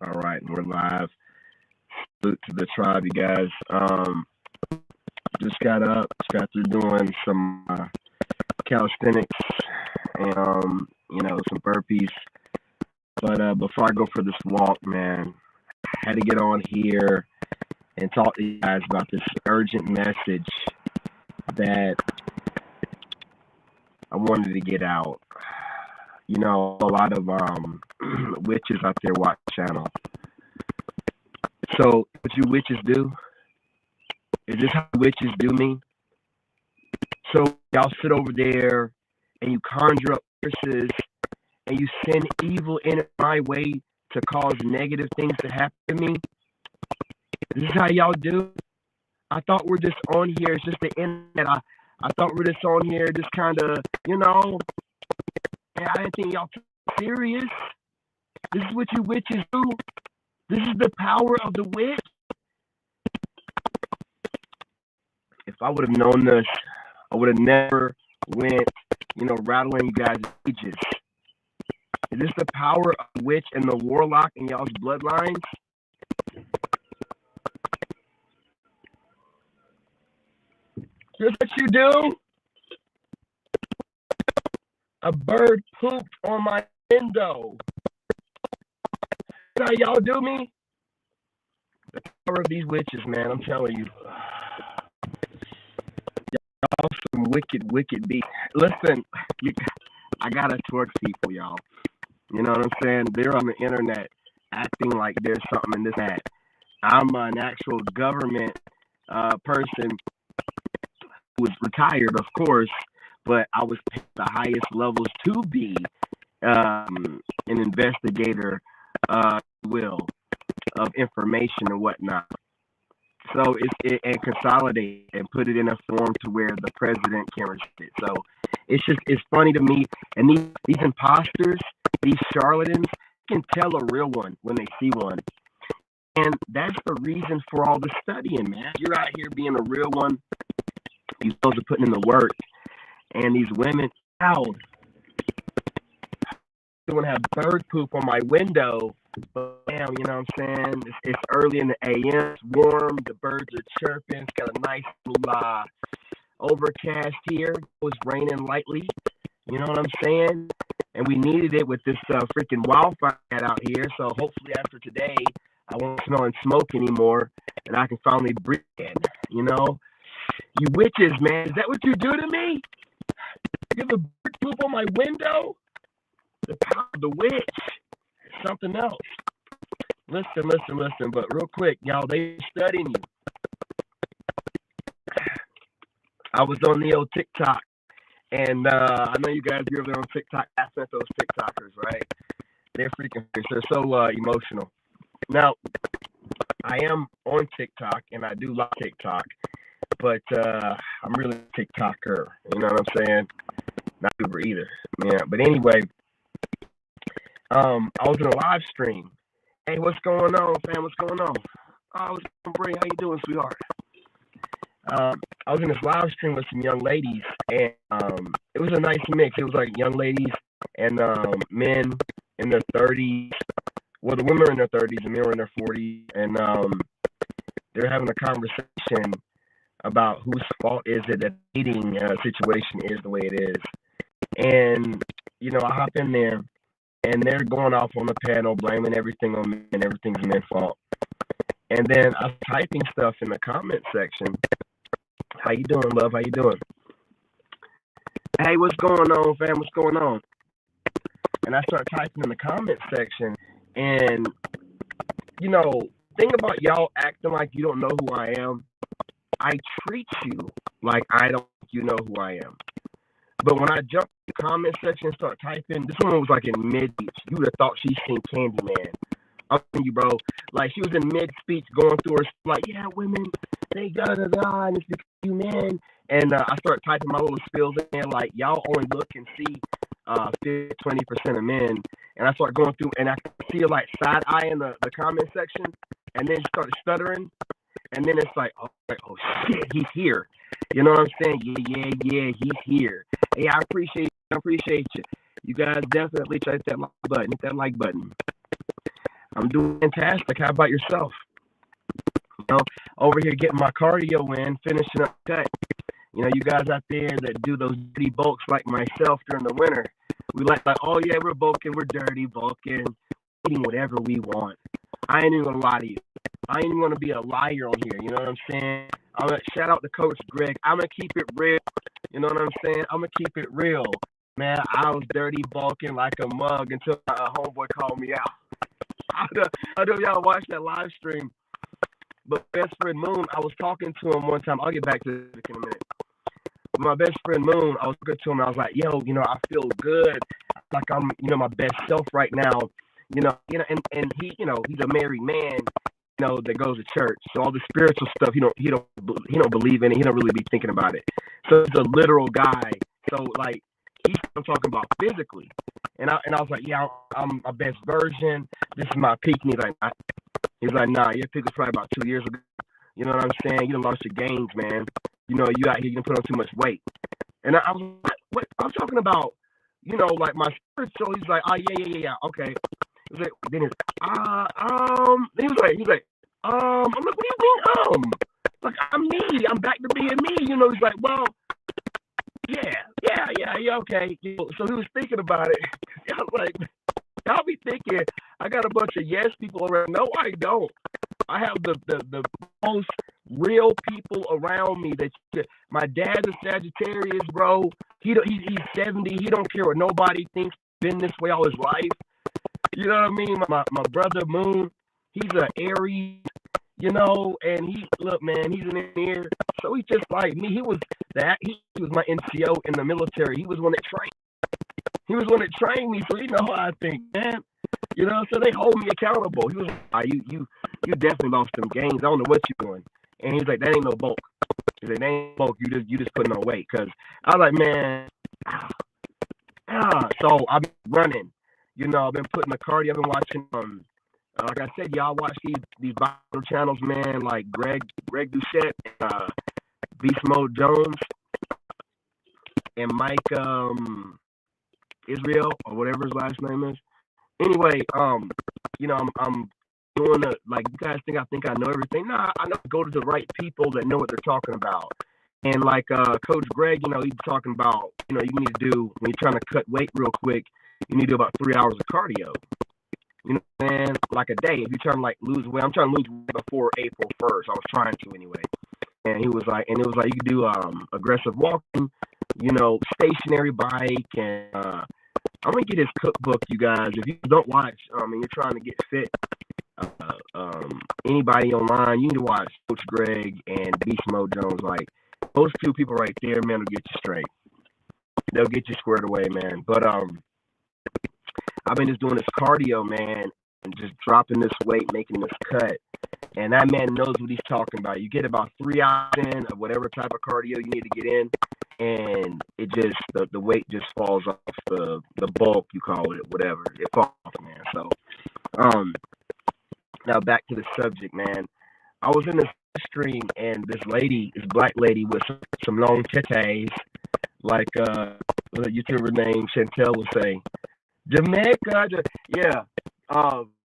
All right, we're live. Salute to the tribe, you guys. Just got up, just got through doing some calisthenics and some burpees. But before I go for this walk, man, I had to get on here and talk to you guys about this urgent message that I wanted to get out. You know, a lot of witches out there watch the channel. So, what you witches do? Is this how witches do me? So, y'all sit over there and you conjure up curses and you send evil in my way to cause negative things to happen to me. This is how y'all do? I thought we're just on here. It's just the internet. I thought we're just on here, just kind of, and I didn't think y'all took it serious. This is what you witches do. This is the power of the witch. If I would have known this, I would have never went, rattling you guys' ages. Is this the power of the witch and the warlock in y'all's bloodlines? This what you do? A bird pooped on my window. That's how y'all do me? The power of these witches, man, I'm telling you. Y'all some wicked beasts. Listen, I gotta twerk people, y'all. You know what I'm saying? They're on the internet acting like there's something in this ad. I'm an actual government person who was retired, of course, but I was picked the highest levels to be an investigator, of information and whatnot. So and consolidate and put it in a form to where the president can receive it. So it's funny to me. And these imposters, these charlatans, can tell a real one when they see one. And that's the reason for all the studying, man. You're out here being a real one. You're supposed to put in the work. And these women, out. I want to have bird poop on my window. But damn, you know what I'm saying? It's early in the AM. It's warm. The birds are chirping. It's got a nice little overcast here. It was raining lightly. You know what I'm saying? And we needed it with this freaking wildfire out here. So hopefully after today, I won't smell and smoke anymore, and I can finally breathe again. You witches, man. Is that what you do to me? You have a bird poop on my window? The power of the witch. Something else. Listen. But real quick, y'all, they studying you. I was on the old TikTok, and I know you guys are over there on TikTok. I sent those TikTokers, right? They're freaking. They're so emotional. Now, I am on TikTok, and I do like TikTok, but I'm really a TikToker. You know what I'm saying? Not Uber either. Yeah, but anyway. I was in a live stream. Hey, what's going on, fam? What's going on? Oh, what's going on, Bray? How you doing, sweetheart? I was in this live stream with some young ladies, and it was a nice mix. It was like young ladies and men in their 30s. Well, the women were in their 30s, the men were in their 40s, and they're having a conversation about whose fault is it that the dating situation is the way it is. And, I hop in there. And they're going off on the panel, blaming everything on men, and everything's men's fault. And then I was typing stuff in the comment section. How you doing, love? How you doing? Hey, what's going on, fam? What's going on? And I start typing in the comment section. And, think about y'all acting like you don't know who I am. I treat you like I don't think you know who I am. But when I jumped in the comment section and start typing, this woman was like in mid-speech. You would have thought she'd seen Candyman. I'm telling you, bro. Like, she was in mid-speech going through her, like, yeah, women, they da-da-da, and it's because you men. And I start typing my little spills in there, like, y'all only look and see 20% of men. And I start going through, and I see her, like, side-eyeing the comment section, and then start stuttering. And then it's like, oh shit, he's here. You know what I'm saying? Yeah, he's here. Hey, I appreciate you. You guys definitely hit that like button. I'm doing fantastic. How about yourself? You know, over here getting my cardio in, finishing up cut. You know, you guys out there that do those dirty bulks like myself during the winter, we like, oh yeah, we're bulking, we're dirty bulking, eating whatever we want. I ain't even gonna lie to you. I ain't even gonna be a liar on here. You know what I'm saying? I'm gonna shout out to Coach Greg. I'm gonna keep it real. You know what I'm saying? I'm gonna keep it real. Man, I was dirty bulking like a mug until my homeboy called me out. I know y'all watched that live stream. But best friend Moon, I was talking to him one time. I'll get back to this in a minute. My best friend Moon, I was good to him. I was like, yo, you know, I feel good. Like I'm, you know, my best self right now. You know, and he, you know, he's a married man, you know, that goes to church. So all the spiritual stuff, he don't believe in it. He don't really be thinking about it. So he's a literal guy. So like he's talking about physically. And I was like, yeah, I'm my best version. This is my peak. And he's like, nah, your peak was probably about 2 years ago. You know what I'm saying? You done lost your gains, man. You know, you out here, you done put on too much weight. And I was like, what? I'm talking about, you know, like my spiritual. He's like, oh, yeah, okay. He's like, then he's like, I'm like, what do you mean, like, I'm me. I'm back to being me. You know, he's like, well, yeah, okay. So he was thinking about it. I was like, y'all be thinking I got a bunch of yes people around. No, I don't. I have the most real people around me. My dad's a Sagittarius, bro. He's 70. He don't care what nobody thinks. Been this way all his life. You know what I mean? My brother Moon, he's an Aries. You know, and look, man, he's an engineer. So he's just like me. He was my NCO in the military. He was one that trained. He was one that trained me, so you know how I think, man. You know, so they hold me accountable. He was like, you definitely lost them gains. I don't know what you're doing. And he's like, that ain't no bulk. He said, that ain't bulk. You just putting on weight. Cause I was like, man, so I've been running. You know, I've been putting the cardio. I've been watching like I said, y'all watch these Bible channels, man, like Greg Doucette, Beast Mode Jones, and Mike Israel or whatever his last name is. Anyway, you know, I'm doing like you guys think I know everything. Nah, I know go to the right people that know what they're talking about. And like Coach Greg, you know, he's talking about, you know, you need to do when you're trying to cut weight real quick, you need to do about 3 hours of cardio. You know what I'm saying? Like a day. If you're trying to like lose weight, I'm trying to lose weight before April 1st. I was trying to anyway. And it was like you could do aggressive walking, you know, stationary bike, and I'm gonna get his cookbook, you guys. If you don't watch, and you're trying to get fit, anybody online, you need to watch Coach Greg and Beast Mode Jones. Like those two people right there, man, will get you straight. They'll get you squared away, man. But I've been just doing this cardio, man, and just dropping this weight, making this cut. And that man knows what he's talking about. You get about 3 hours in of whatever type of cardio you need to get in, and it just the weight just falls off the bulk, you call it, whatever. It falls off, man. So now back to the subject, man. I was in this stream and this black lady with some long titties, like the YouTuber named Chantel would say. Jamaica, yeah.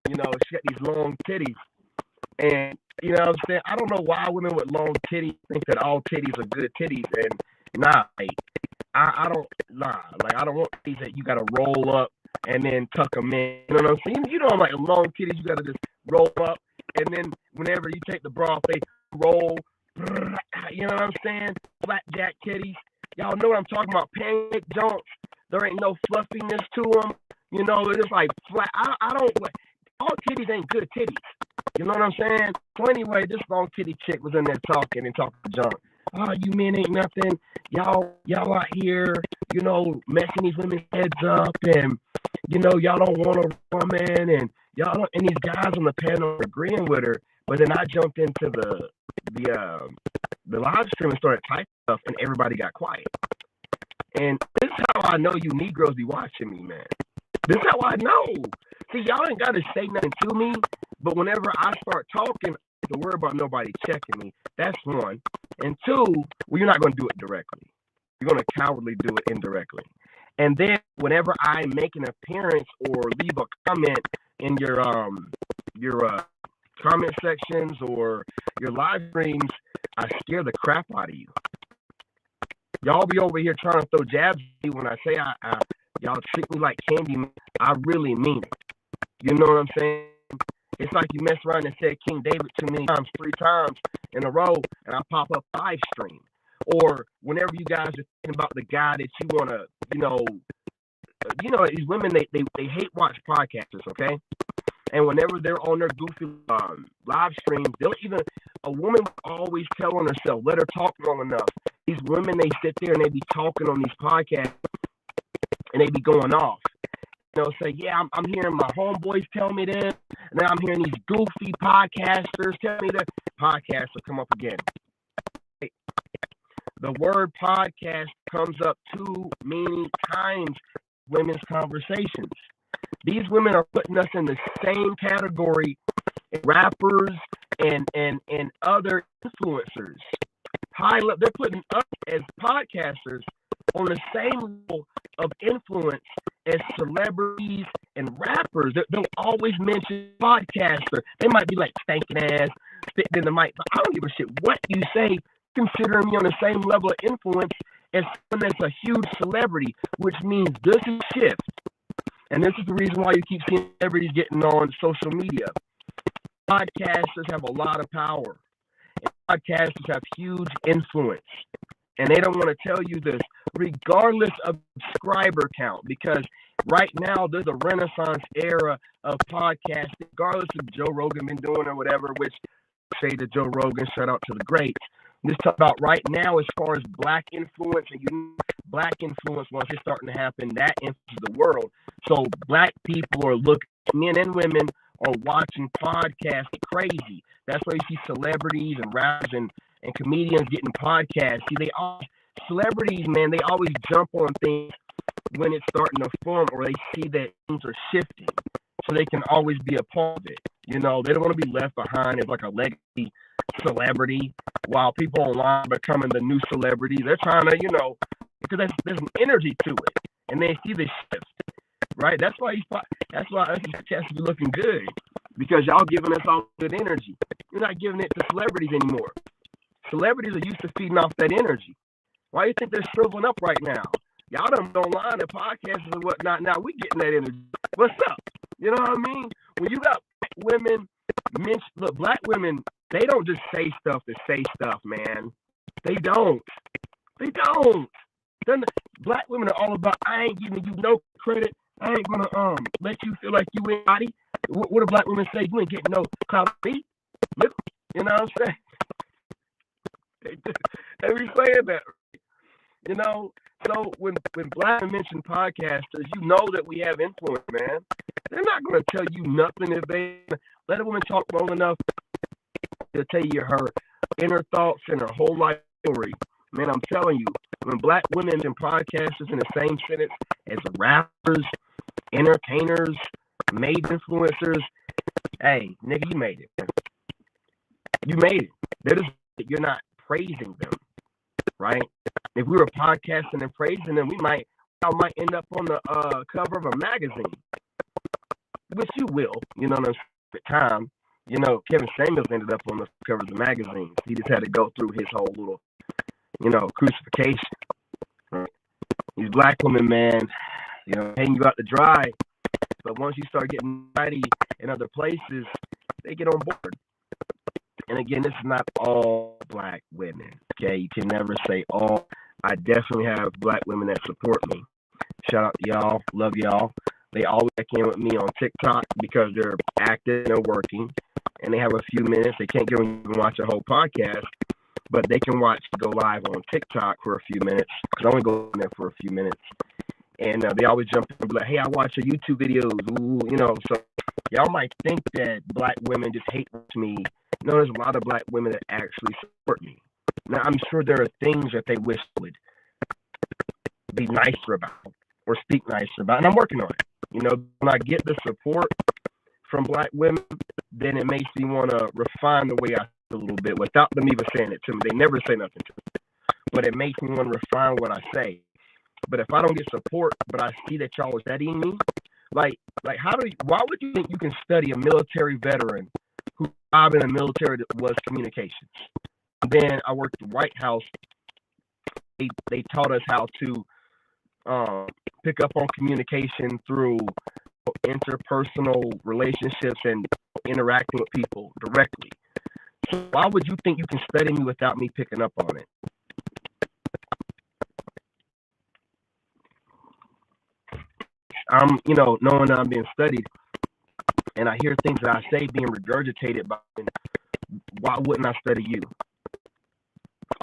You know, she got these long titties. And, you know what I'm saying? I don't know why women with long titties think that all titties are good titties. And, nah, like, I don't want titties that you got to roll up and then tuck them in. You know what I'm saying? You know, like long titties, you got to just roll up. And then whenever you take the bra off, they roll. You know what I'm saying? Flapjack titties. Y'all know what I'm talking about. Pancake jumps. There ain't no fluffiness to them. You know, it's just like flat. I don't, all titties ain't good titties. You know what I'm saying? So anyway, this long titty chick was in there talking junk. Oh, you men ain't nothing. Y'all out here, you know, messing these women's heads up, and you know, y'all don't want a woman, and y'all don't, and these guys on the panel are agreeing with her. But then I jumped into the live stream and started typing stuff, and everybody got quiet. And this is how I know you Negroes be watching me, man. This is how I know. See, y'all ain't got to say nothing to me, but whenever I start talking, I don't worry about nobody checking me. That's one. And two, well, you're not going to do it directly. You're going to cowardly do it indirectly. And then whenever I make an appearance or leave a comment in your your comment sections or your live streams, I scare the crap out of you. Y'all be over here trying to throw jabs at me when I say y'all treat me like candy. I really mean it. You know what I'm saying? It's like you mess around and said King David too many times, 3 times in a row, and I pop up live stream. Or whenever you guys are thinking about the guy that you want to, these women, they hate watch podcasters, okay? And whenever they're on their goofy live streams, a woman will always tell on herself, let her talk long enough. These women, they sit there and they be talking on these podcasts and they be going off. They'll say, yeah, I'm hearing my homeboys tell me this, and then I'm hearing these goofy podcasters tell me that. Podcasts will come up again. The word podcast comes up too many times in women's conversations. These women are putting us in the same category as rappers and other influencers. They're putting us as podcasters on the same level of influence as celebrities and rappers. They'll always mention podcaster. They might be like stinking ass, spitting in the mic, but I don't give a shit what you say. Consider me on the same level of influence as someone that's a huge celebrity, which means this is shift. And this is the reason why you keep seeing celebrities getting on social media. Podcasters have a lot of power. And podcasters have huge influence. And they don't want to tell you this, regardless of subscriber count, because right now there's a renaissance era of podcasting, regardless of Joe Rogan been doing or whatever, which say to Joe Rogan, shout out to the greats. Just talk about right now as far as black influence, and black influence, once it's starting to happen, that influences the world. So black people are looking, men and women are watching podcasts crazy. That's why you see celebrities and rappers and comedians getting podcasts. See, celebrities, man, they always jump on things when it's starting to form, or they see that things are shifting, so they can always be a part of it. They don't want to be left behind as like a legacy celebrity, while people online are becoming the new celebrities. They're trying to, because there's an energy to it, and they see the shift, right? That's why us podcasts be looking good, because y'all giving us all good energy. You're not giving it to celebrities anymore. Celebrities are used to feeding off that energy. Why do you think they're shriveling up right now? Y'all done online and podcasts and whatnot. Now we getting that energy. What's up? You know what I mean? When you got women, look, black women, they don't just say stuff to say stuff, man. They don't. Black women are all about, I ain't giving you no credit. I ain't gonna let you feel like you ain't body. What do black women say? You ain't getting no clout. You know what I'm saying? They be saying that. So when black men mention podcasters, you know that we have influence, man. They're not going to tell you nothing if they let a woman talk long enough to tell you her inner thoughts and her whole life story. Man, I'm telling you, when black women and podcasters in the same sentence as rappers, entertainers, made influencers, hey, nigga, you made it. Man. You made it. You're not praising them, right? If we were podcasting and praising them, I might end up on the cover of a magazine, which you will, at the time. Kevin Samuels ended up on the cover of the magazine. He just had to go through his whole little, crucifixion. Right? These black women, man, hanging you out to dry. But once you start getting mighty in other places, they get on board. And again, this is not all black women, okay? You can never say all. I definitely have black women that support me. Shout out to y'all. Love y'all. They always check in with me on TikTok because they're active and they're working. And they have a few minutes. They can't get on and watch a whole podcast, but they can go live on TikTok for a few minutes, because I only go in there for a few minutes. And they always jump in and be like, hey, I watch your YouTube videos. Ooh, so y'all might think that black women just hate me. No, there's a lot of black women that actually support me. Now, I'm sure there are things that they wish would be nicer about or speak nicer about, and I'm working on it. When I get the support from black women, then it makes me want to refine the way I feel a little bit without them even saying it to me. They never say nothing to me, but it makes me want to refine what I say. But if I don't get support, but I see that y'all are studying me, Why would you think you can study a military veteran whose job in the military was communications? And then I worked at the White House. They taught us how to pick up on communication through interpersonal relationships and interacting with people directly. So why would you think you can study me without me picking up on it? I'm, knowing that I'm being studied, and I hear things that I say being regurgitated by me, why wouldn't I study you?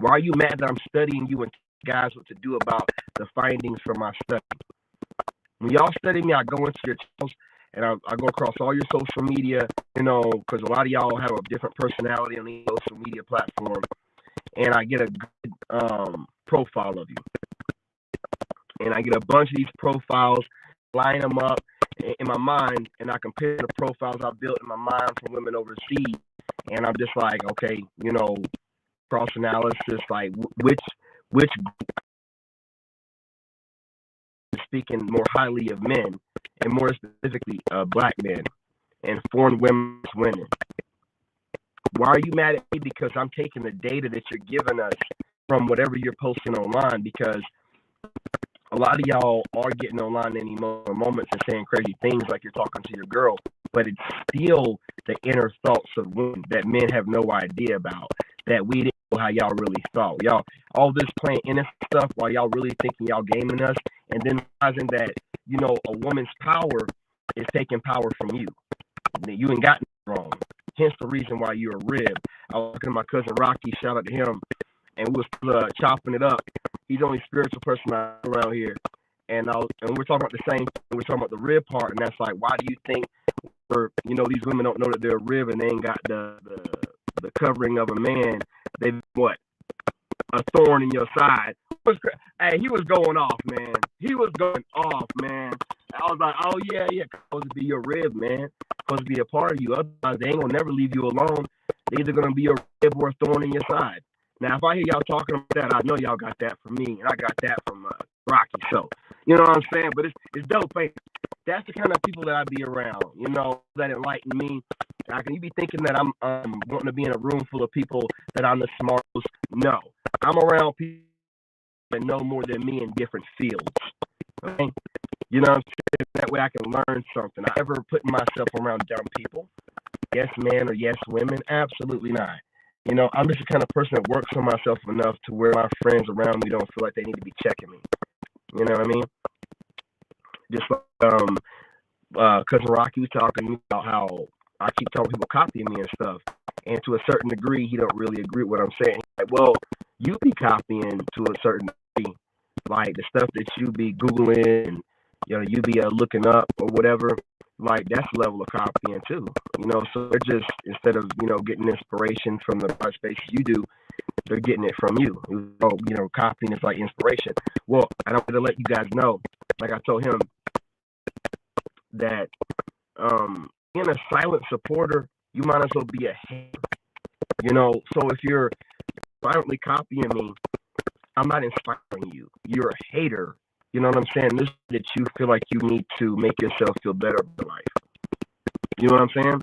Why are you mad that I'm studying you and guys what to do about the findings from my study? When y'all study me, I go into your channels and I go across all your social media, because a lot of y'all have a different personality on the social media platform, and I get a good profile of you. And I get a bunch of these profiles, line them up in my mind, and I compare the profiles I built in my mind from women overseas, and I'm just like, okay, cross analysis, like which is speaking more highly of men, and more specifically black men and foreign women. Why are you mad at me? Because I'm taking the data that you're giving us from whatever you're posting online, because a lot of y'all are getting online any moments and saying crazy things like you're talking to your girl, but it's still the inner thoughts of women that men have no idea about, that we didn't know how y'all really thought. Y'all, all this playing innocent stuff while y'all really thinking y'all gaming us, and then realizing that, a woman's power is taking power from you. You ain't got nothing wrong. Hence the reason why you're a rib. I was talking to my cousin Rocky, shout out to him, and we was chopping it up. He's the only spiritual person around here, and we're talking about the same thing. We're talking about the rib part, and that's like, why do you think, these women don't know that they're a rib and they ain't got the covering of a man? They what? A thorn in your side. Hey, he was going off, man. He was going off, man. I was like, oh yeah, supposed to be your rib, man. Supposed to be a part of you. Otherwise, they ain't gonna never leave you alone. They either gonna be a rib or a thorn in your side. Now, if I hear y'all talking about that, I know y'all got that from me, and I got that from Rocky. So, you know what I'm saying? But it's dope, ain't it? That's the kind of people that I be around, that enlighten me. You be thinking that I'm wanting to be in a room full of people that I'm the smartest. No, I'm around people that know more than me in different fields. Okay? You know what I'm saying? That way I can learn something. I ever put myself around dumb people? Yes, men or yes, women? Absolutely not. I'm just the kind of person that works on myself enough to where my friends around me don't feel like they need to be checking me. You know what I mean? Just like cousin Rocky was talking to me about how I keep telling people copying me and stuff, and to a certain degree, he don't really agree with what I'm saying. He's like, well, you be copying to a certain degree, like the stuff that you be googling and you be looking up or whatever. Like that's a level of copying too, So they're just, instead of getting inspiration from the spaces you do, they're getting it from you. Copying is like inspiration. Well, I don't want to let you guys know, like I told him, that being a silent supporter, you might as well be a hater. So if you're silently copying me, I'm not inspiring you. You're a hater. You know what I'm saying? This is that you feel like you need to make yourself feel better in life. You know what I'm saying?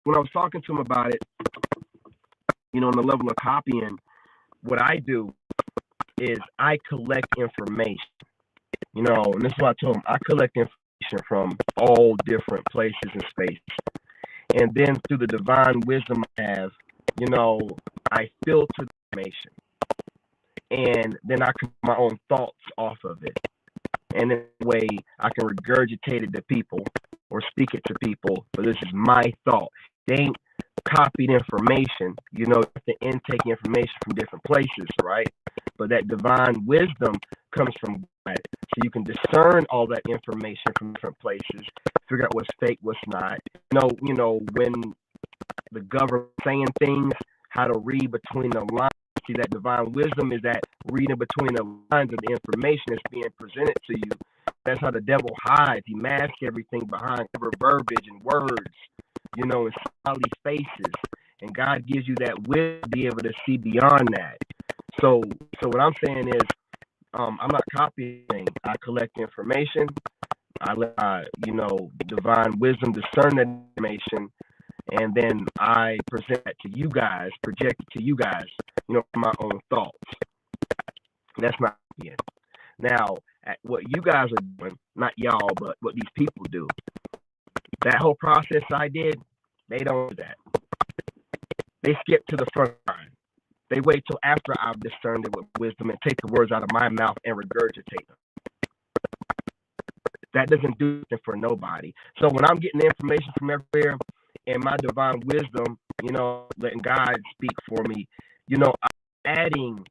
When I was talking to him about it, on the level of copying, what I do is I collect information. And this is what I told him. I collect information from all different places and spaces. And then through the divine wisdom I have, I filter the information. And then I can put my own thoughts off of it. And in a way, I can regurgitate it to people or speak it to people, but this is my thought. They ain't copied information. You have to intake information from different places, right? But that divine wisdom comes from God. So you can discern all that information from different places, figure out what's fake, what's not. When the government saying things, how to read between the lines. See, that divine wisdom is that reading between the lines of the information that's being presented to you. That's how the devil hides. He masks everything behind cover verbiage and words, and smiley faces. And God gives you that wisdom to be able to see beyond that. So what I'm saying is, I'm not copying. I collect information. I let my, divine wisdom discern that information, and then I present it to you guys, project it to you guys, my own thoughts. That's not it. Now, at what you guys are doing, not y'all, but what these people do, that whole process I did, they don't do that. They skip to the front line. They wait till after I've discerned it with wisdom and take the words out of my mouth and regurgitate them. That doesn't do anything for nobody. So when I'm getting the information from everywhere and my divine wisdom, letting God speak for me, I'm adding,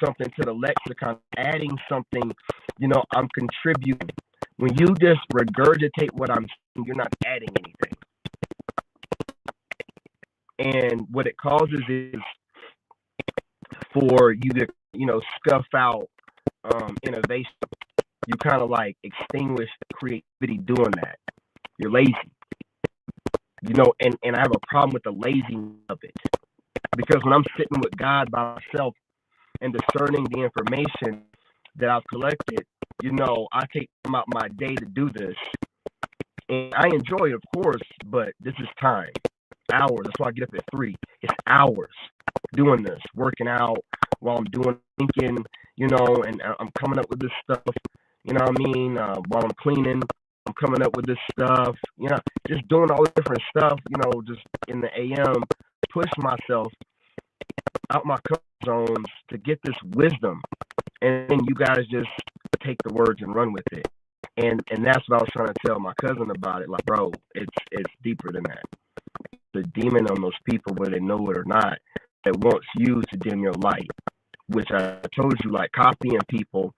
something to the lexicon, adding something, I'm contributing. When you just regurgitate what I'm saying, you're not adding anything. And what it causes is for you to, scuff out innovation. You kind of like extinguish creativity doing that. You're lazy. And I have a problem with the laziness of it. Because when I'm sitting with God by myself and discerning the information that I've collected, I take out my day to do this. And I enjoy it, of course, but this is time. Hours. That's why I get up at 3. It's hours doing this, working out while I'm thinking, and I'm coming up with this stuff, while I'm cleaning, I'm coming up with this stuff, just doing all the different stuff, just in the AM, push myself out my comfort zones to get this wisdom. And then you guys just take the words and run with it. And that's what I was trying to tell my cousin about it. Like, bro, it's deeper than that. The demon on those people, whether they know it or not, that wants you to dim your light, which I told you, like copying people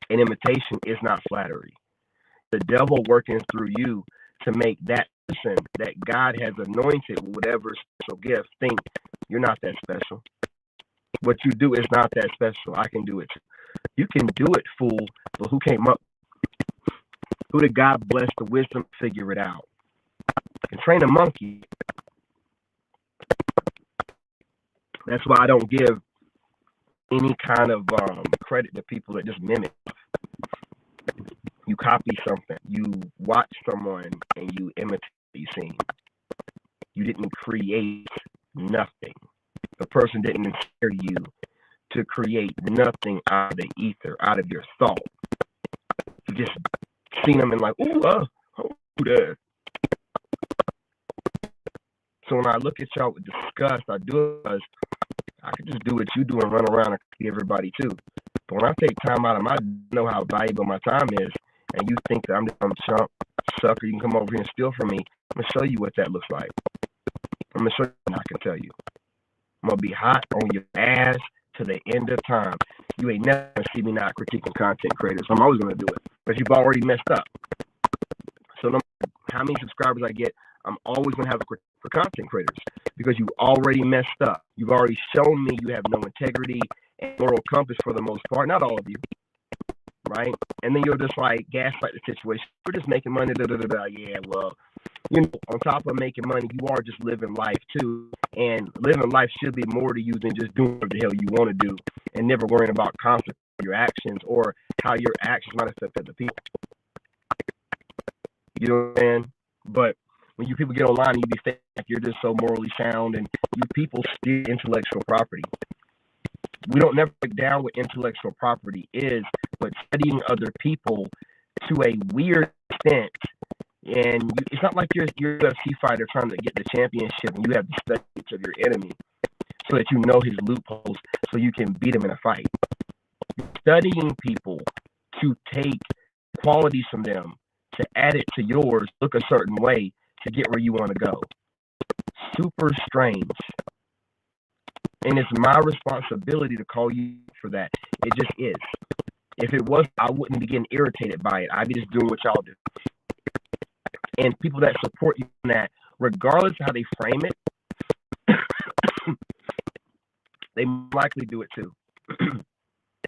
and imitation is not flattery. The devil working through you to make that person that God has anointed with whatever special gift think you're not that special. What you do is not that special. I can do it too. You can do it, fool, but who came up? Who did God bless the wisdom to figure it out? And train a monkey. That's why I don't give any kind of credit to people that just mimic. You copy something. You watch someone and you imitate what you seen. You didn't create nothing. The person didn't inspire you to create nothing out of the ether, out of your thought. You just seen them and like, ooh, that. So when I look at y'all with disgust, I do it because I could just do what you do and run around and copy everybody too. But when I take time out of my, know how valuable my time is, and you think that I'm just some chump, sucker, you can come over here and steal from me, I'm going to show you what that looks like. I'm going to show you what I can tell you. I'm going to be hot on your ass to the end of time. You ain't never going to see me not critiquing content creators. I'm always going to do it because you've already messed up. So no matter how many subscribers I get, I'm always going to have a critique for content creators because you already messed up. You've already shown me you have no integrity and moral compass for the most part. Not all of you, right? And then you're just like gaslight the situation. We're just making money. Yeah, well, on top of making money, you are just living life too. And living life should be more to you than just doing what the hell you want to do and never worrying about consequences of your actions or how your actions might affect other people. You know what I'm saying? But when you people get online and you be thinking like you're just so morally sound and you people steal intellectual property. We don't never break down what intellectual property is, but studying other people to a weird extent. And it's not like you're a UFC fighter trying to get the championship and you have the studies of your enemy so that you know his loopholes so you can beat him in a fight. Studying people to take qualities from them, to add it to yours, look a certain way to get where you want to go. Super strange. And it's my responsibility to call you for that. It just is. If it was, I wouldn't be getting irritated by it. I'd be just doing what y'all do. And people that support you in that, regardless of how they frame it, they likely do it too.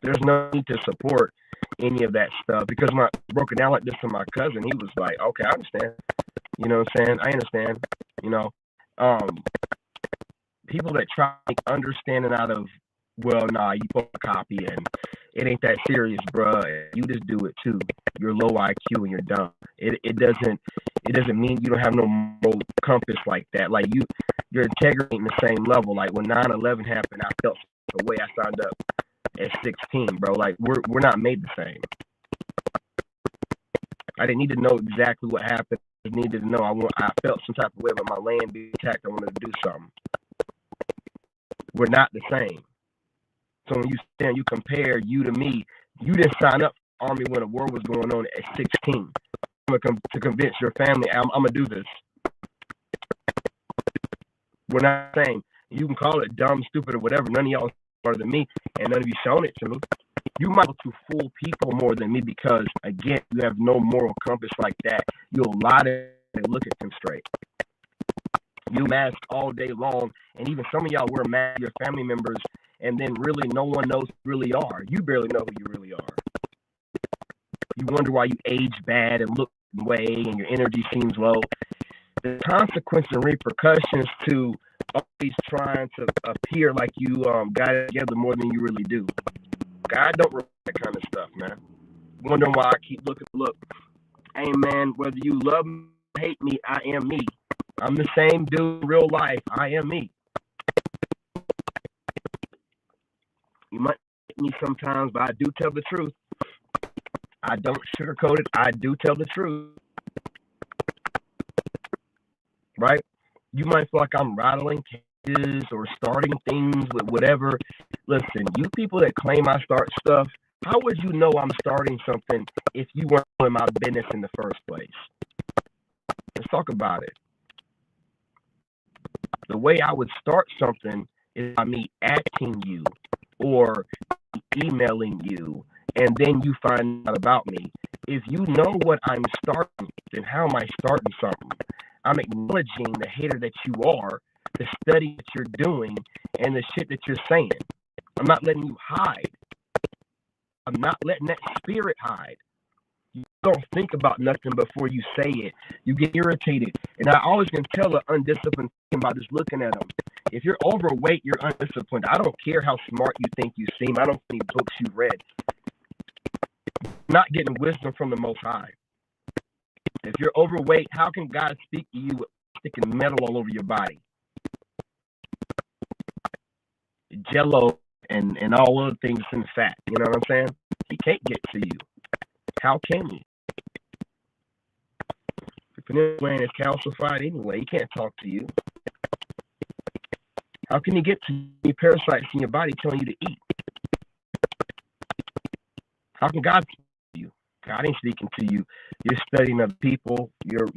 There's no need to support any of that stuff because when I broke it down like this to my cousin, he was like, okay, I understand. You know what I'm saying? I understand. People that try to make understanding out of, well, nah, you put a copy and it ain't that serious, bruh. You just do it too. You're low IQ and you're dumb. It doesn't mean you don't have no moral compass like that. Like your integrity ain't the same level. Like when 9/11 happened, I felt the way I signed up at 16, bro. Like we're not made the same. I didn't need to know exactly what happened. I needed to know I felt some type of way about my land being attacked. I wanted to do something. We're not the same. So when you compare you to me, you didn't sign up for the Army when a war was going on at 16. To convince your family, I'm gonna do this. We're not the same. You can call it dumb, stupid, or whatever. None of y'all are smarter than me, and none of you shown it to me. You might be able to fool people more than me because, again, you have no moral compass like that. You'll lie to them and look at them straight. You mask all day long, and even some of y'all wear masks, your family members, and then really no one knows who you really are. You barely know who you really are. You wonder why you age bad and look way, and your energy seems low. The consequence and repercussions to always trying to appear like you got it together more than you really do. God don't remember that kind of stuff, man. Wondering why I keep looking. Look, hey, man, whether you love me or hate me, I am me. I'm the same dude in real life. I am me. You might hate me sometimes, but I do tell the truth. I don't sugarcoat it. I do tell the truth. Right? You might feel like I'm rattling cages or starting things with whatever. Listen, you people that claim I start stuff, how would you know I'm starting something if you weren't in my business in the first place? Let's talk about it. The way I would start something is by me asking you or emailing you, and then you find out about me. If you know what I'm starting, then how am I starting something? I'm acknowledging the hater that you are, the study that you're doing, and the shit that you're saying. I'm not letting you hide. I'm not letting that spirit hide. You don't think about nothing before you say it. You get irritated. And I always can tell an undisciplined by just looking at them. If you're overweight, you're undisciplined. I don't care how smart you think you seem. I don't care how many books you've read. You're not getting wisdom from the Most High. If you're overweight, how can God speak to you with sticking metal all over your body? Jello and all other things in fat. You know what I'm saying? He can't get to you. How can he? If your brain is calcified anyway, he can't talk to you. How can he get to you? Parasites in your body telling you to eat? How can God speak to you? God ain't speaking to you. You're studying other people. You're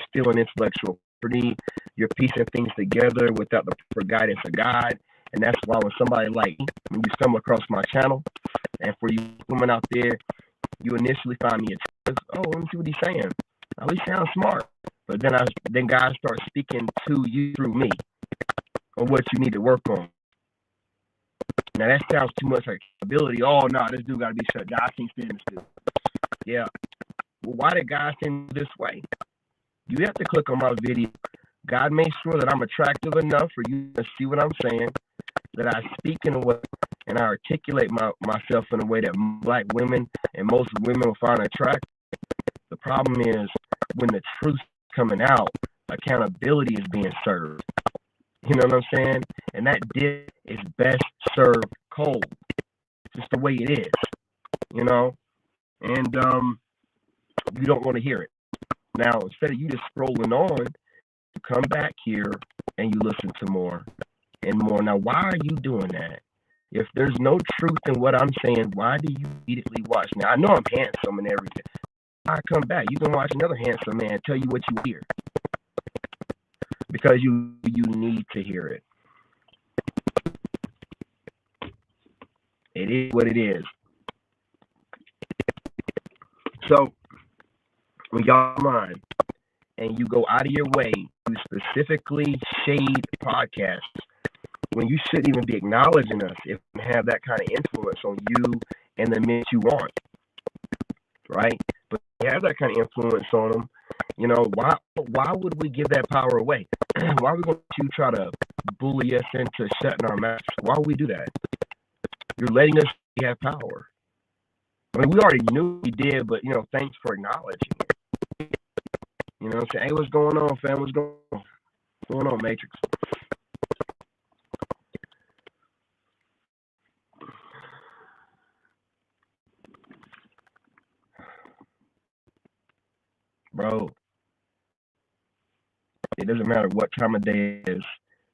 stealing intellectual property. You're piecing things together without the proper guidance of God. And that's why when somebody like me, when you stumble across my channel, and for you women out there, you initially find me at oh, let me see what he's saying. Oh, he sounds smart. But then God starts speaking to you through me on what you need to work on. Now that sounds too much like ability. Oh no, this dude gotta be shut down. I can't stand this dude. Yeah. Well, why did God send you this way? You have to click on my video. God made sure that I'm attractive enough for you to see what I'm saying, that I speak in a way and I articulate myself in a way that black women and most women will find attractive. The problem is when the truth's coming out, accountability is being served. You know what I'm saying? And that dish is best served cold. Just the way it is, you know? And you don't want to hear it. Now, instead of you just scrolling on, you come back here and you listen to more and more. Now, why are you doing that? If there's no truth in what I'm saying, why do you immediately watch? Now, I know I'm handsome and everything. I come back. You can watch another handsome man tell you what you hear. Because you need to hear it. It is what it is. So, when y'all mind and you go out of your way to specifically shade podcasts, when you shouldn't even be acknowledging us if you have that kind of influence on you and the men you want, right? But if you have that kind of influence on them, you know, why would we give that power away? Why are we going to try to bully us into shutting our mouths? Why would we do that? You're letting us he had power. I mean, we already knew he did, but thanks for acknowledging it. You know what I'm saying? Hey, what's going on, fam? What's going on? What's going on, Matrix? Bro, it doesn't matter what time of day it is.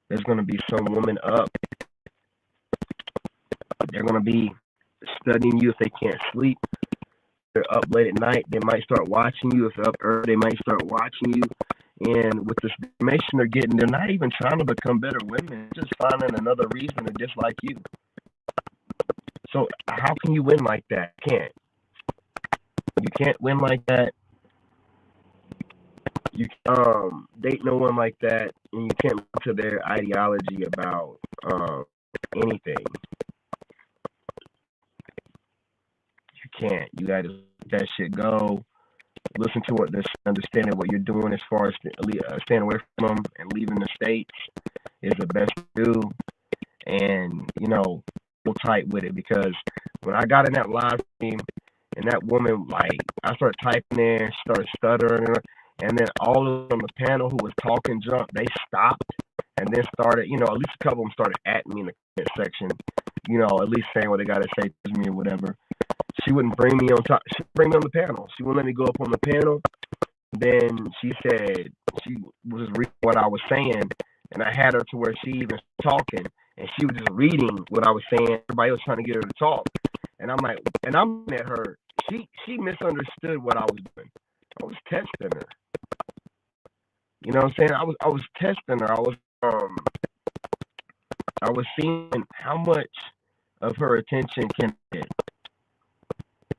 There's going to be some woman up. They're going to be studying you if they can't sleep. They're up late at night. They might start watching you. If they're up early, they might start watching you. And with this information they're getting, they're not even trying to become better women. They're just finding another reason to dislike you. So how can you win like that? You can't win like that. You date no one like that, and you can't look to their ideology about anything. You can't. You gotta let that shit go. Listen to what they're understanding what you're doing as far as staying away from them and leaving the states is the best to do. And go tight with it, because when I got in that live stream and that woman, like, I started typing there, started stuttering, and then all of them on the panel who was talking junk, they stopped and then started, at least a couple of them started at me in the comment section, at least saying what they got to say to me or whatever. She wouldn't bring me on top. She would bring me on the panel. She wouldn't let me go up on the panel. Then she said she was reading what I was saying, and I had her to where she even talking, and she was just reading what I was saying. Everybody was trying to get her to talk, and I'm like, and I'm looking at her. She misunderstood what I was doing. I was testing her. You know what I'm saying? I was testing her. I was seeing how much of her attention can get.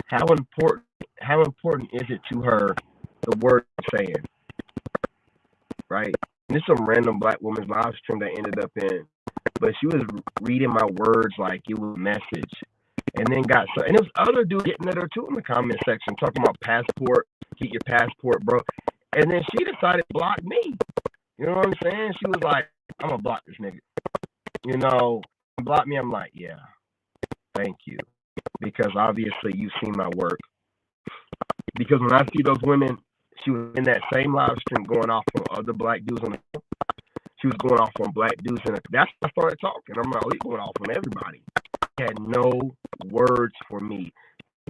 How important is it to her, the word I'm saying? Right? And this is some random black woman's live stream that I ended up in. But she was reading my words like it was a message. And then and there was other dudes getting at her too in the comment section, talking about passport, get your passport, bro. And then she decided to block me. You know what I'm saying? She was like, I'm gonna block this nigga. Block me. I'm like, yeah, thank you. Because obviously you've seen my work. Because when I see those women, she was in that same live stream going off on other black dudes she was going off on black dudes, and that's when I started talking. I'm like, oh, he's going off on everybody. He had no words for me.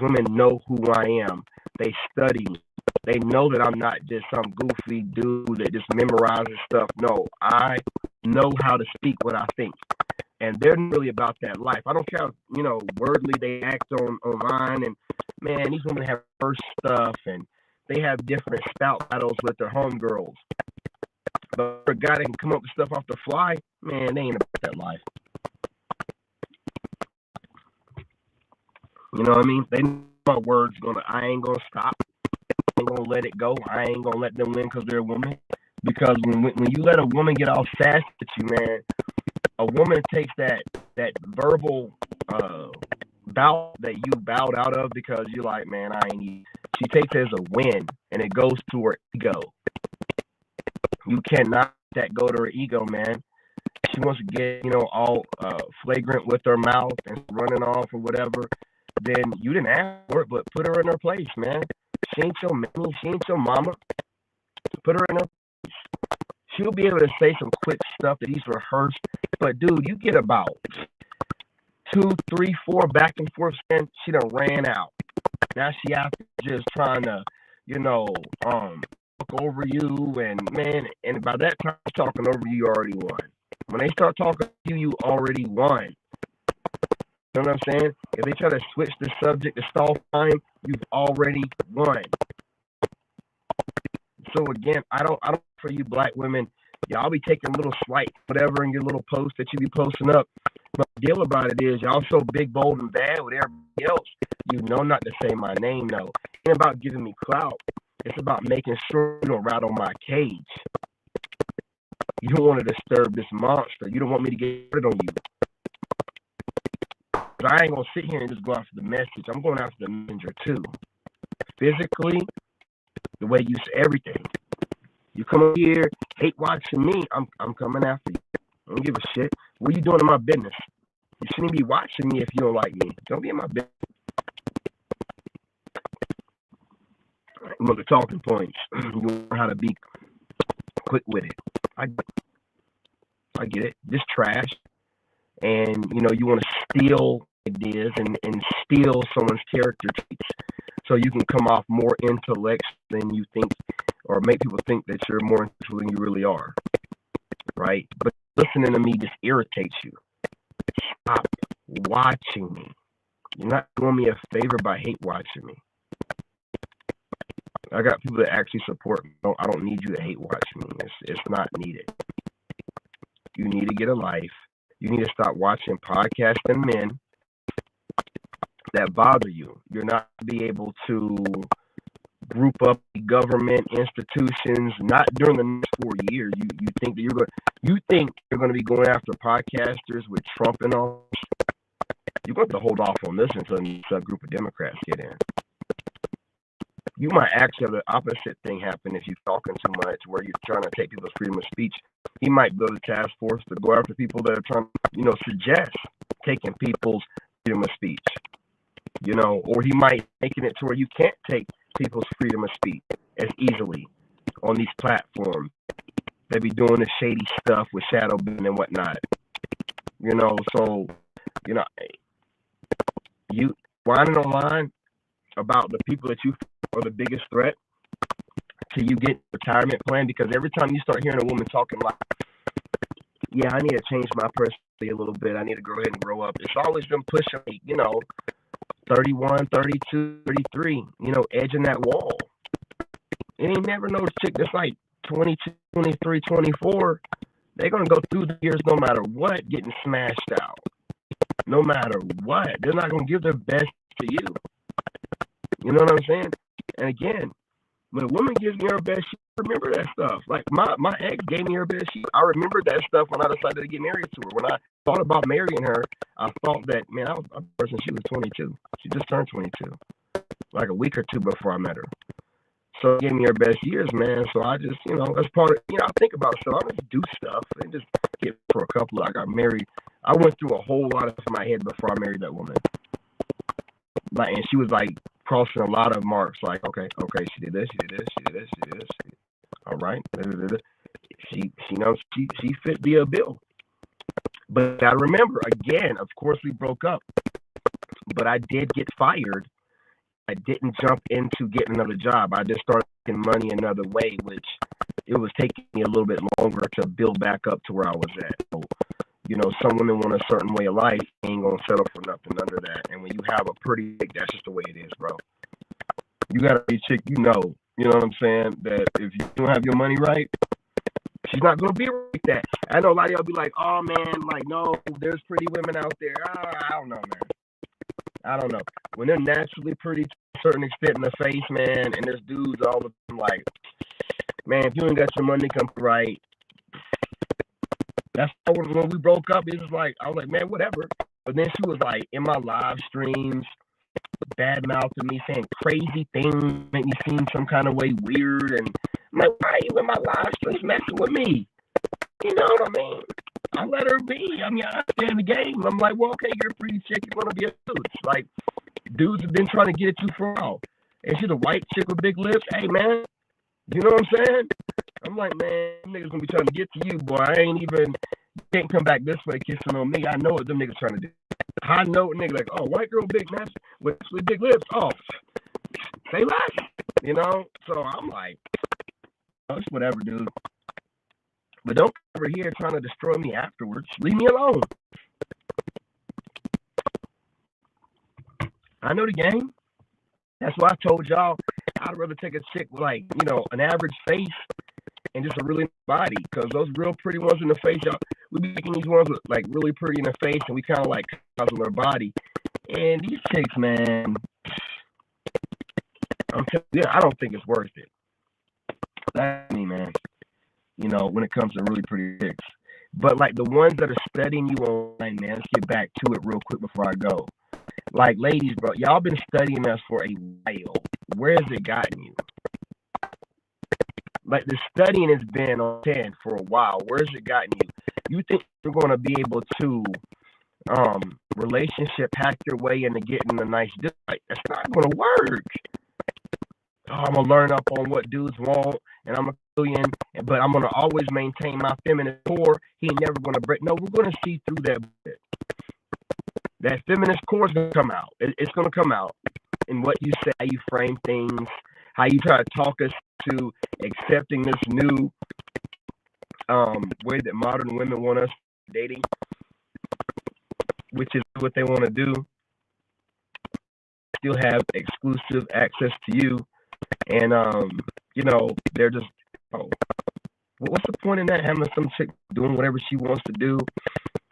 Women know who I am. They study me. They know that I'm not just some goofy dude that just memorizes stuff. No, I know how to speak what I think. And they're really about that life. I don't care how, wordly they act online. And, man, these women have first stuff, and they have different spout battles with their homegirls. But for a guy that can come up with stuff off the fly, man, they ain't about that life. You know what I mean? They know my words I ain't gonna stop. I ain't gonna let it go. I ain't gonna let them win because they're a woman. Because when you let a woman get all sassy at you, man, a woman takes that verbal bout that you bowed out of because you're like, man, I ain't. She takes it as a win, and it goes to her ego. You cannot let that go to her ego, man. She wants to get, all flagrant with her mouth and running off or whatever. Then you didn't ask for it, but put her in her place, man. She ain't your mammy. She ain't your mama. Put her in her place. She'll be able to say some quick stuff that he's rehearsed. But, dude, you get about 2, 3, 4 back and forth, and she done ran out. Now she out just trying to, talk over you, and by that time talking over you already won. When they start talking to you already won. You know what I'm saying? If they try to switch the subject to stall time, you've already won. So again, I don't for you black women, y'all be taking little slight whatever in your little post that you be posting up. But the deal about it is y'all so big, bold, and bad with everybody else. You know not to say my name though. It ain't about giving me clout. It's about making sure you don't rattle my cage. You don't want to disturb this monster. You don't want me to get rid on you. But I ain't going to sit here and just go after the message. I'm going after the messenger too. Physically, the way you say everything. You come over here, hate watching me, I'm coming after you. I don't give a shit. What are you doing in my business? You shouldn't be watching me if you don't like me. Don't be in my business. One of the talking points. You learn how to be quick with it. I get it. Just trash. And, you want to steal ideas and steal someone's character traits so you can come off more intellectual than you think, or make people think that you're more intellectual than you really are, right? But listening to me just irritates you. Stop watching me. You're not doing me a favor by hate watching me. I got people that actually support me. I don't need you to hate watch me. It's not needed. You need to get a life. You need to stop watching podcasting men that bother you. You're not going to be able to group up government institutions, not during the next 4 years. You think that you're going to be going after podcasters with Trump and all. You're going to have to hold off on this until a group of Democrats get in. You might actually have the opposite thing happen if you're talking too much, where you're trying to take people's freedom of speech. He might build a task force to go after people that are trying to, suggest taking people's freedom of speech. Or he might making it to where you can't take people's freedom of speech as easily on these platforms. They be doing the shady stuff with shadow banning and whatnot. You whining online about the people that you are the biggest threat till you get retirement plan, because every time you start hearing a woman talking like, yeah, I need to change my personality a little bit, I need to go ahead and grow up, it's always been pushing me, 31, 32, 33, edging that wall. It ain't never no chick that's like 22, 23, 24. They're going to go through the years no matter what, getting smashed out. No matter what. They're not going to give their best to you. You know what I'm saying? And again, when a woman gives me her best, she remember that stuff. Like my ex gave me her best. I remembered that stuff when I decided to get married to her. When I thought about marrying her, I thought that, man, I was a person. She was 22. She just turned 22, like a week or two before I met her. So she gave me her best years, man. So I just, that's part of, I think about stuff. I just do stuff and just get for a couple. I got married. I went through a whole lot of stuff in my head before I married that woman. Like, and she was like crossing a lot of marks. Like, okay, she did this, she did this, she did this, she did this. All right, she fit the bill. But I remember, again, of course, we broke up, but I did get fired. I didn't jump into getting another job. I just started making money another way, which it was taking me a little bit longer to build back up to where I was at. So, some women want a certain way of life, ain't gonna settle for nothing under that. And when you have a pretty chick, that's just the way it is, bro. You gotta be a chick, you know what I'm saying, that if you don't have your money right, she's not gonna be like that. I know a lot of y'all be like, oh man, like, no, there's pretty women out there. I don't know, man. I don't know. When they're naturally pretty to a certain extent in the face, man, and there's dudes all the time like, man, if you ain't got your money come right, that's when we broke up. It was like, I was like, man, whatever. But then she was like in my live streams, bad mouthing me, saying crazy things, make me seem some kind of way weird. And I'm like, why are you in my live streams messing with me? You know what I mean? I let her be. I mean, I understand the game. I'm like, well, okay, you're a pretty chick. You want to be a dude. Like, dudes have been trying to get at you for a while. And she's a white chick with big lips. Hey, man, you know what I'm saying? I'm like, man, them niggas gonna be trying to get to you, boy. You can't come back this way kissing on me. I know what them niggas trying to do. I know niggas like, oh, white girl, big man with big lips. Oh, say less. So I'm like, oh, it's whatever, dude. But don't come over here trying to destroy me afterwards. Leave me alone. I know the game. That's why I told y'all I'd rather take a chick with, like, an average face and just a really nice body. Because those real pretty ones in the face, y'all, we be making these ones with, like, really pretty in the face, and we kind of like on their body. And these chicks, man, I'm telling you, I don't think it's worth it. That's me, man. When it comes to really pretty chicks. But, like, the ones that are studying you online, man, let's get back to it real quick before I go. Like, ladies, bro, y'all been studying us for a while. Where has it gotten you? Like, the studying has been on 10 for a while. Where has it gotten you? You think you're going to be able to relationship hack your way into getting a nice dude. Like, that's not gonna work. Oh, I'm gonna learn up on what dudes want, and I'm a billion, but I'm gonna always maintain my feminist core. He ain't never gonna break. No, we're gonna see through that. That feminist core is gonna come out. It's gonna come out in what you say, how you frame things, how you try to talk us to accepting this new way that modern women want us dating, which is what they want to do. Still have exclusive access to you, and they're just, oh, what's the point in that? Having some chick doing whatever she wants to do,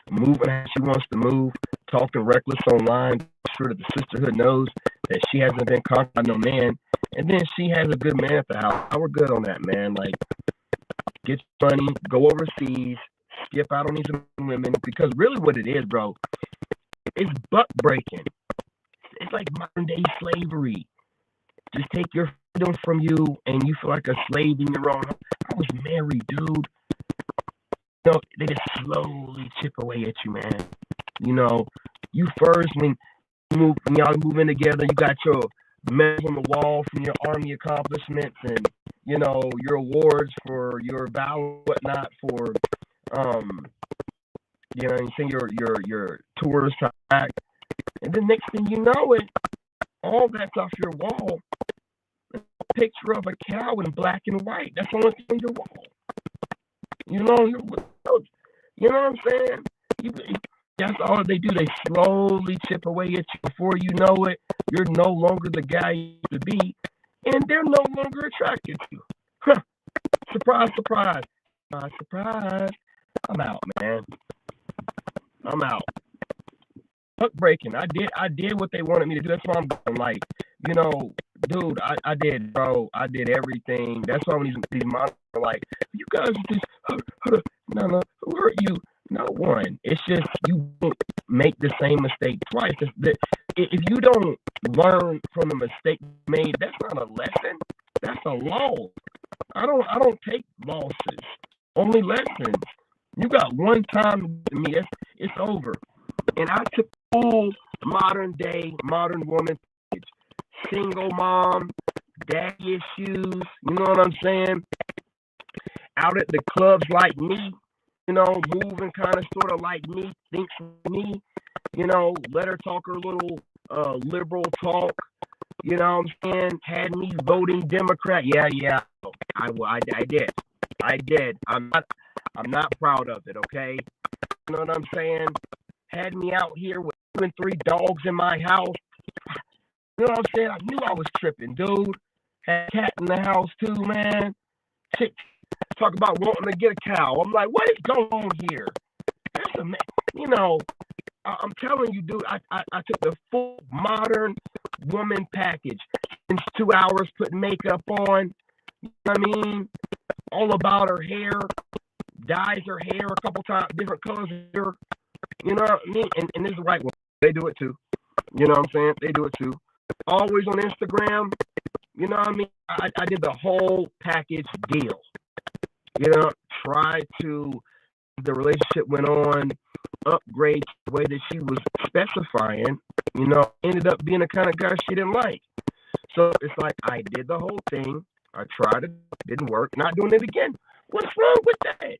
moving how she wants to move, talking reckless online, sure that the sisterhood knows that she hasn't been conquered by no man, and then she has a good man at the house. We're good on that, man. Like, get money, go overseas, skip out on these women, because really what it is, bro, it's butt breaking. It's like modern day slavery. Just take your freedom from you, and you feel like a slave in your own home. I was married, dude. They just slowly chip away at you, man. You first, when y'all move in together, you got your medals on the wall from your army accomplishments, and your awards for your vow, whatnot, for you send your tours to back, and the next thing you know, all that's off your wall. A picture of a cow in black and white. That's on your wall. You know what I'm saying? That's all they do. They slowly chip away at you. Before you know it, you're no longer the guy you used to be, and they're no longer attracted to you. Huh. Surprise, surprise. Surprise. I'm out, man. I'm out. Heartbreaking. I did what they wanted me to do. That's why I'm going, like, dude, I did, bro. I did everything. That's why when these models are like, you guys just, no, who hurt you? No one. It's just you won't make the same mistake twice. If you don't learn from the mistake made, that's not a lesson. That's a loss. I don't take losses. Only lessons. You got one time to me. It's over. And I took full modern woman, single mom, daddy issues. You know what I'm saying? Out at the clubs like me. Moving kind of sort of like me, thinks like me, let her talk her little liberal talk, what I'm saying? Had me voting Democrat. Yeah. I did. I'm not proud of it, okay? You know what I'm saying? Had me out here with 2 and 3 dogs in my house. You know what I'm saying? I knew I was tripping, dude. Had a cat in the house too, man. Chick talk about wanting to get a cow. I'm like, what is going on here? I'm telling you, dude, I took the full modern woman package. In 2 hours, putting makeup on. You know what I mean? All about her hair. Dyes her hair a couple times, different colors of hair. You know what I mean? And this is the right one. They do it too. You know what I'm saying? They do it too. Always on Instagram. You know what I mean? I did the whole package deal. Try to, the relationship went on, upgrade the way that she was specifying, ended up being the kind of guy she didn't like. So it's like, I did the whole thing. I tried it, didn't work, not doing it again. What's wrong with that?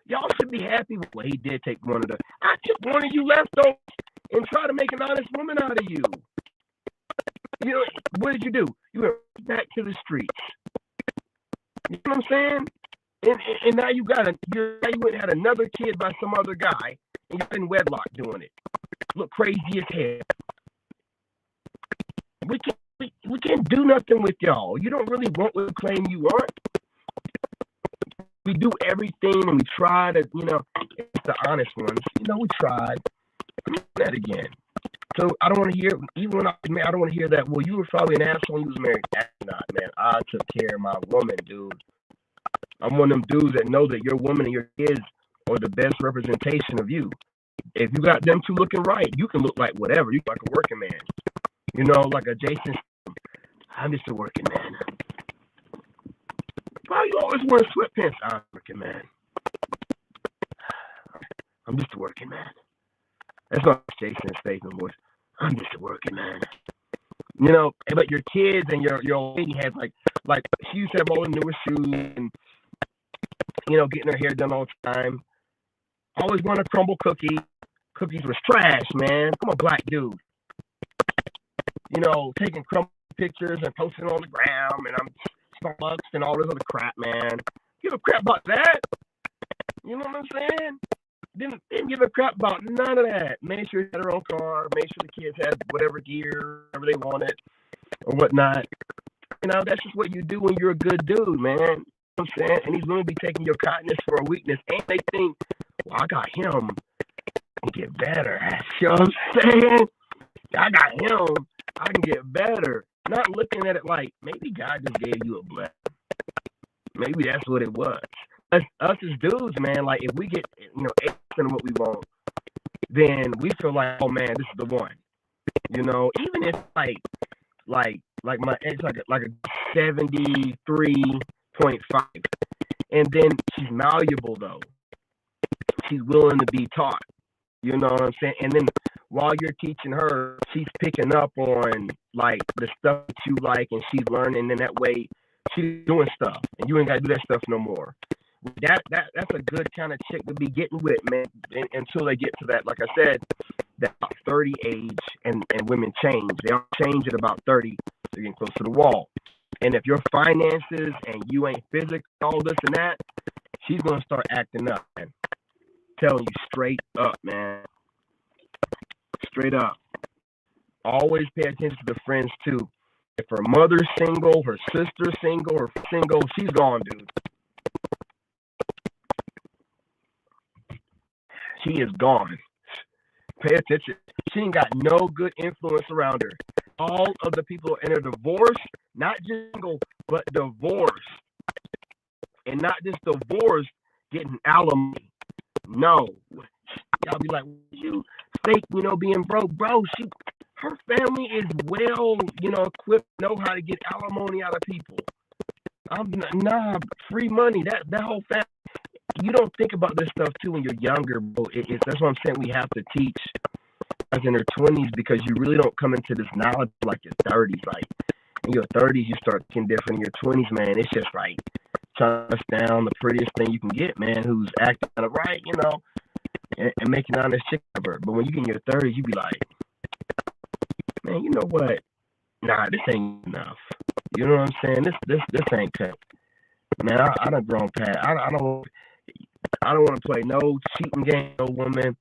Y'all should be happy with what he did take one of the, I took one of you leftovers and try to make an honest woman out of you. What did you do? You went back to the streets. You know what I'm saying? And now you went and had another kid by some other guy, and you're in wedlock doing it. Look crazy as hell. We can't do nothing with y'all. You don't really want what you claim you want. We do everything, and we try to, it's the honest ones. We tried. I'm doing that again. So I don't want to hear, even when I don't want to hear that, well, you were probably an asshole when you was married. That's not, man. I took care of my woman, dude. I'm one of them dudes that know that your woman and your kids are the best representation of you. If you got them two looking right, you can look like whatever. You look like a working man. Like a Jason. I'm just a working man. Why you always wearing sweatpants? I'm a working man. I'm just a working man. That's not Jason Statham voice. I'm just a working man. You know, but your kids and your lady has like she used to have all the newest shoes and getting her hair done all the time. Always want a crumble cookie. Cookies was trash, man. I'm a black dude. Taking crumble pictures and posting on the gram, and I'm Starbucks and all this other crap, man. Give a crap about that. You know what I'm saying? Didn't give a crap about none of that. Made sure he had her own car. Made sure the kids had whatever gear, whatever they wanted, or whatnot. That's just what you do when you're a good dude, man. You know what I'm saying? And these women be taking your kindness for a weakness, and they think, well, I got him. I can get better. You know what I'm saying? I got him. I can get better. Not looking at it like maybe God just gave you a blessing. Maybe that's what it was. Us as dudes, man, like if we get 8% of what we want, then we feel like, oh man, this is the one. Even if like my ex like a 73.5, and then she's malleable though. She's willing to be taught. You know what I'm saying? And then while you're teaching her, she's picking up on like the stuff that you like, and she's learning. And that way, she's doing stuff, and you ain't gotta do that stuff no more. That's a good kind of chick to be getting with, man. Until they get to that, like I said, that 30 age, and women change. They all change at about 30. They're getting close to the wall. And if your finances and you ain't physical, all this and that, she's gonna start acting up, man. Telling you straight up, man. Straight up. Always pay attention to the friends too. If her mother's single, her sister's single, her single, she's gone, dude. She is gone. Pay attention. She ain't got no good influence around her. All of the people in a divorce, not just single, but divorce. And not just divorce, getting alimony. No. Y'all be like, you fake, being broke. Bro, her family is well, equipped, know how to get alimony out of people. Free money. That whole family. You don't think about this stuff too when you're younger, bro. That's what I'm saying. We have to teach us in their 20s, because you really don't come into this knowledge like your 30s. Like in your 30s, you start thinking different. In your 20s, man, it's just like trying to down the prettiest thing you can get, man, who's acting right, and making honest chick of her. But when you get in your 30s, you be like, man, you know what? Nah, this ain't enough. You know what I'm saying? This ain't cut. Man, I done grown past. I don't want to play no cheating game, no woman.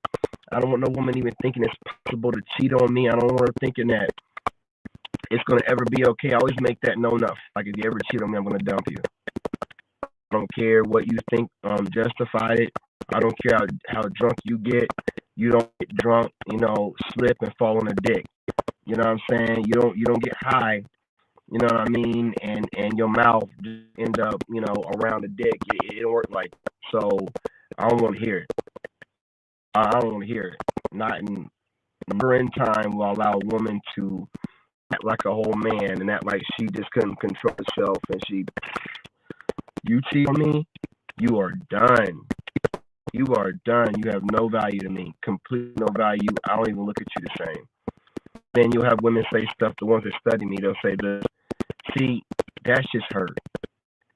I don't want no woman even thinking it's possible to cheat on me. I don't want her thinking that it's going to ever be okay. I always make that known up. Like, if you ever cheat on me, I'm going to dump you. I don't care what you think justified it. I don't care how drunk you get. You don't get drunk, slip and fall on a dick. You know what I'm saying? You don't get high. You know what I mean? And your mouth just end up, around the dick. It don't work like that. So I don't want to hear it. I don't want to hear it. Not in time will allow a woman to act like a whole man and act like she just couldn't control herself, and you cheat on me, you are done. You are done. You have no value to me. Completely no value. I don't even look at you the same. Then you'll have women say stuff, the ones that study me, they'll say this. See, that's just hurt.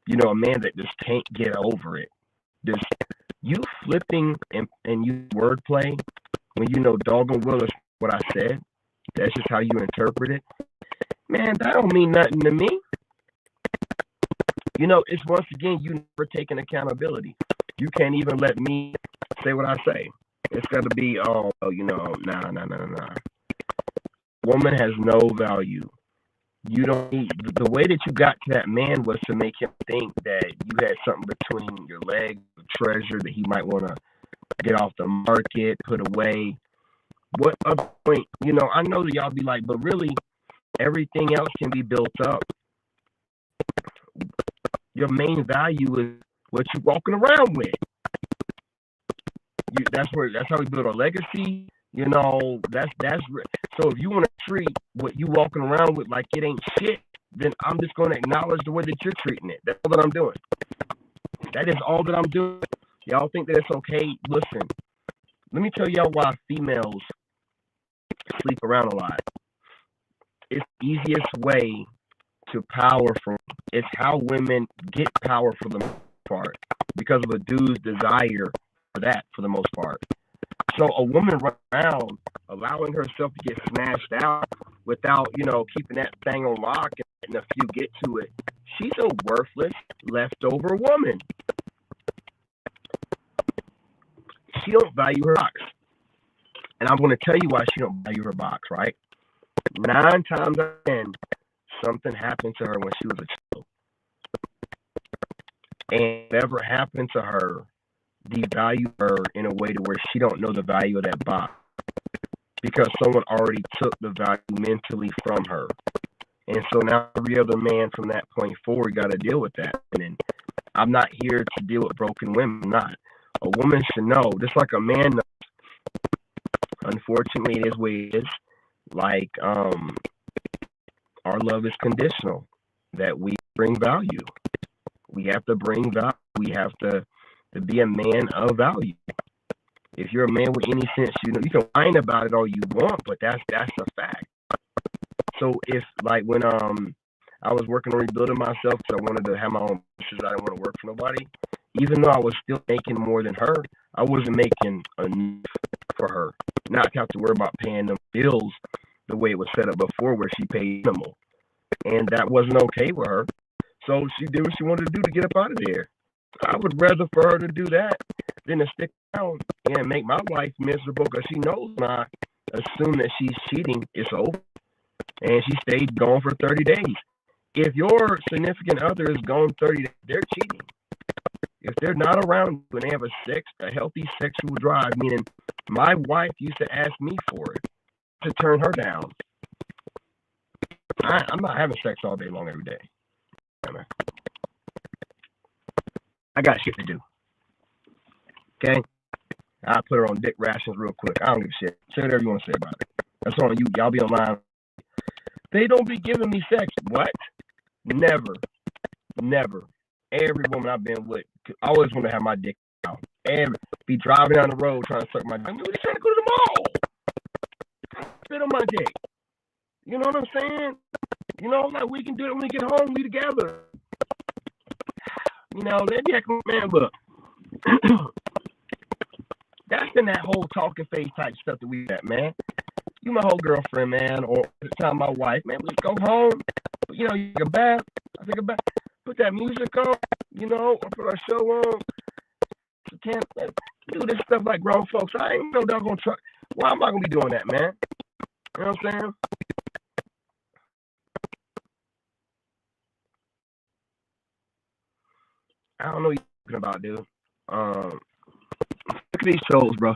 A man that just can't get over it. Just you flipping and you wordplay when you know doggone well is what I said. That's just how you interpret it. Man, that don't mean nothing to me. It's once again, you never taking accountability. You can't even let me say what I say. It's got to be, nah. Woman has no value. You don't need, the way that you got to that man was to make him think that you had something between your legs, a treasure that he might want to get off the market, put away. What other point? I know that y'all be like, but really, everything else can be built up. Your main value is what you're walking around with. That's how we build our legacy. That's so if you want to treat what you walking around with like it ain't shit, then I'm just going to acknowledge the way that you're treating it. That's all that I'm doing. That is all that I'm doing. Y'all think that it's okay? Listen, let me tell y'all why females sleep around a lot. It's the easiest way to power from. It's how women get power for the most part because of a dude's desire for that for the most part. So a woman run around allowing herself to get smashed out without, keeping that thing on lock and a few get to it. She's a worthless leftover woman. She don't value her box. And I'm going to tell you why she don't value her box, right? 9 times out of 10, something happened to her when she was a child. And whatever happened to her devalue her in a way to where she don't know the value of that box because someone already took the value mentally from her. And so now every other man from that point forward got to deal with that. And I'm not here to deal with broken women. I'm not. A woman should know, just like a man knows. Unfortunately, it is what it is. Like, our love is conditional, that we bring value. We have to bring value. We have to be a man of value. If you're a man with any sense, you can whine about it all you want, but that's a fact. So if, like, when I was working on rebuilding myself because I wanted to have my own business, I didn't want to work for nobody. Even though I was still making more than her, I wasn't making enough for her. Not to have to worry about paying them bills the way it was set up before, where she paid minimal, and that wasn't okay with her. So she did what she wanted to do to get up out of there. I would rather for her to do that than to stick around and make my life miserable because she knows when I assume that she's cheating, it's over. And she stayed gone for 30 days. If your significant other is gone 30 days, they're cheating. If they're not around when they have a healthy sexual drive, meaning my wife used to ask me for it to turn her down. I'm not having sex all day long every day. I got shit to do. Okay? I'll put her on dick rations real quick. I don't give a shit. Say whatever you want to say about it. That's on you. Y'all be online. They don't be giving me sex. What? Never. Never. Every woman I've been with, I always want to have my dick out. Be driving down the road trying to suck my dick. I'm really trying to go to the mall. Spit on my dick. You know what I'm saying? Like we can do it when we get home. We together. Let me act man, but that's in that whole talking face type stuff that we got, man. You my whole girlfriend, man, or at the time my wife, man. We go home. You take a bath. I take a bath. Put that music on, or put our show on. You can't do this stuff like grown folks. I ain't no doggone truck. Why am I gonna be doing that, man? You know what I'm saying? I don't know what you're talking about, dude. Look at these shows, bro.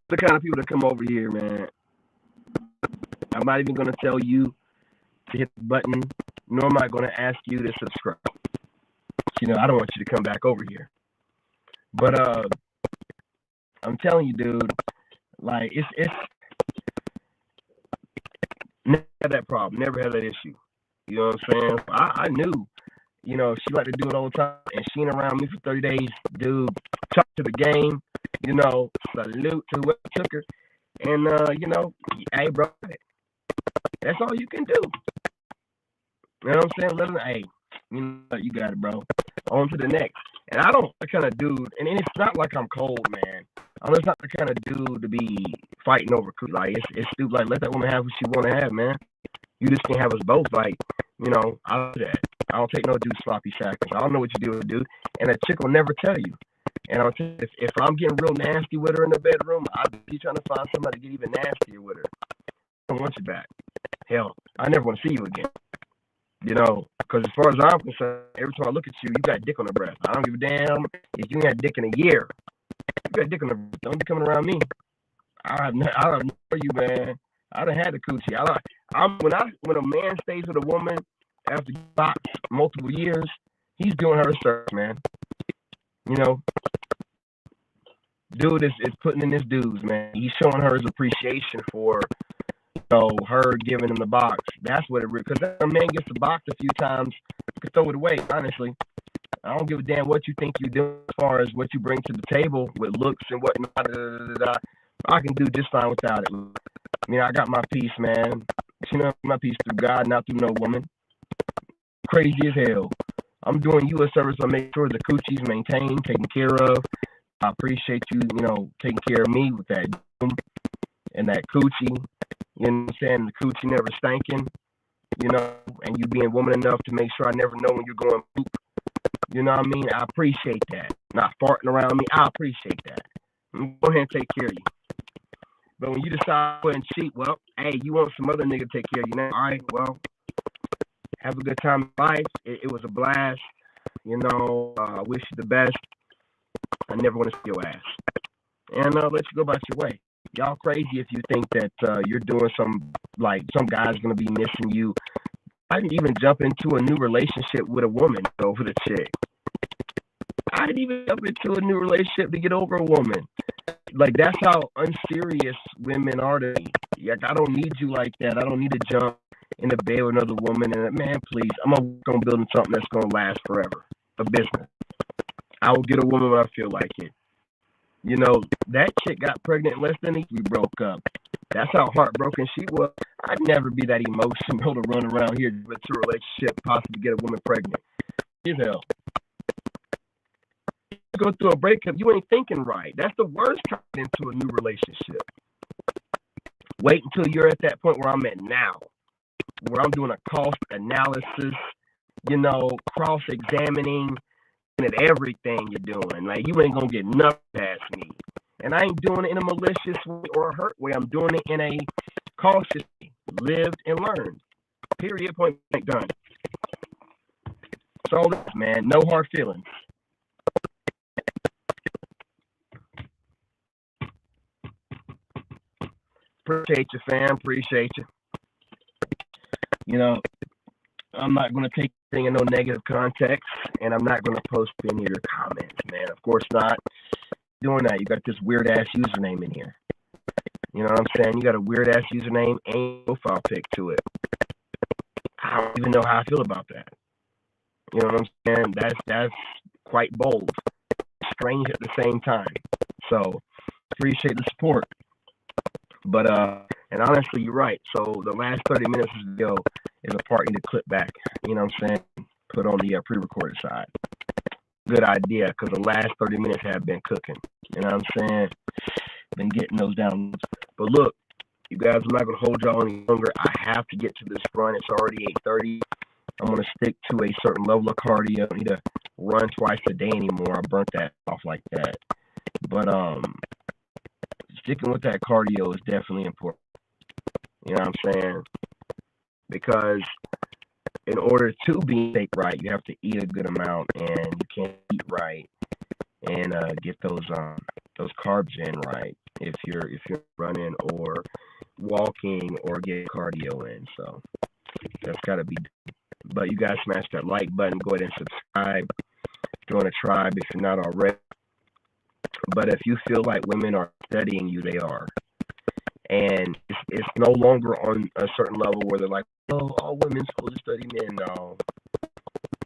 The kind of people that come over here, man. I'm not even gonna tell you to hit the button, nor am I gonna ask you to subscribe. I don't want you to come back over here. But I'm telling you, dude, like it's never had that problem, never had that issue. You know what I'm saying? I knew. She liked to do it all the time, and she ain't around me for 30 days, dude. Talk to the game, salute to whoever took her, and hey, bro, that's all you can do. You know what I'm saying? Let them, hey, you got it, bro. On to the next. And I don't the kind of dude, and it's not like I'm cold, man. I'm just not the kind of dude to be fighting over. Like it's stupid. Like let that woman have what she want to have, man. You just can't have us both. Like I do that. I don't take no dude sloppy seconds. I don't know what you do with a dude, and a chick will never tell you. And I'll tell you, if I'm getting real nasty with her in the bedroom, I'll be trying to find somebody to get even nastier with her. I don't want you back. Hell, I never want to see you again. Because as far as I'm concerned, every time I look at you, you got dick on the breath. I don't give a damn if you ain't had dick in a year. You got dick on the breath. Don't be coming around me. I don't know you, man. I done had the coochie. When a man stays with a woman after box multiple years, he's doing her a service, man. Dude is putting in his dues, man. He's showing her his appreciation for her giving him the box. That's what it really, because that man gets the box a few times, you can throw it away, honestly. I don't give a damn what you think you do as far as what you bring to the table with looks and whatnot. I can do just fine without it. I mean, I got my peace, man. You know, my peace through God, not through no woman. Crazy as hell. I'm doing you a service by making sure the coochie's maintained, taken care of. I appreciate you, you know, taking care of me with that and that coochie. You know what I'm saying? The coochie never stinking, you know, and you being woman enough to make sure I never know when you're going poop. You know what I mean? I appreciate that. Not farting around me. I appreciate that. Go ahead and take care of you. But when you decide to cheat, well, hey, you want some other nigga to take care of you now. All right, well, have a good time in life. It was a blast. You know, I wish you the best. I never want to see your ass. And let you go about your way. Y'all crazy if you think that you're doing some guy's going to be missing you. I didn't even jump into a new relationship with a woman over the chick. I didn't even jump into a new relationship to get over a woman. Like, that's how unserious women are to me. Like, I don't need you like that. I don't need to jump in the bed with another woman. And, man, please, I'm going to work on building something that's going to last forever. A business. I will get a woman when I feel like it. You know, that chick got pregnant in less than a week we broke up. That's how heartbroken she was. I'd never be that emotional to run around here with a relationship, possibly get a woman pregnant. You know. Go through a breakup, you ain't thinking right. That's the worst kind into a new relationship. Wait until you're at that point where I'm at now, where I'm doing a cost analysis, you know, cross-examining at everything you're doing. Like, you ain't gonna get nothing past me. And I ain't doing it in a malicious way or a hurt way. I'm doing it in a cautious way. Lived and learned. Period. Point blank. Done. So, man, no hard feelings. Appreciate you, fam. Appreciate you. You know, I'm not going to take anything in no negative context, and I'm not going to post any of your comments, man. Of course not. Doing that, you got this weird-ass username in here. You know what I'm saying? You got a weird-ass username and profile pic to it. I don't even know how I feel about that. You know what I'm saying? That's quite bold. Strange at the same time. So, appreciate the support. But, and honestly, you're right. So the last 30 minutes of the video is a part you need to clip back. You know what I'm saying? Put on the pre-recorded side. Good idea, because the last 30 minutes have been cooking. You know what I'm saying? Been getting those down. But look, you guys, I'm not going to hold y'all any longer. I have to get to this run. It's already 8:30. I'm going to stick to a certain level of cardio. I don't need to run twice a day anymore. I burnt that off like that. But, sticking with that cardio is definitely important. You know what I'm saying? Because in order to be shape right, you have to eat a good amount, and you can't eat right and get those carbs in right if you're running or walking or get cardio in. So that's got to be. But you guys smash that like button. Go ahead and subscribe. Join a tribe if you're not already. But if you feel like women are studying you, they are. And it's no longer on a certain level where they're like, oh, all women supposed to study men.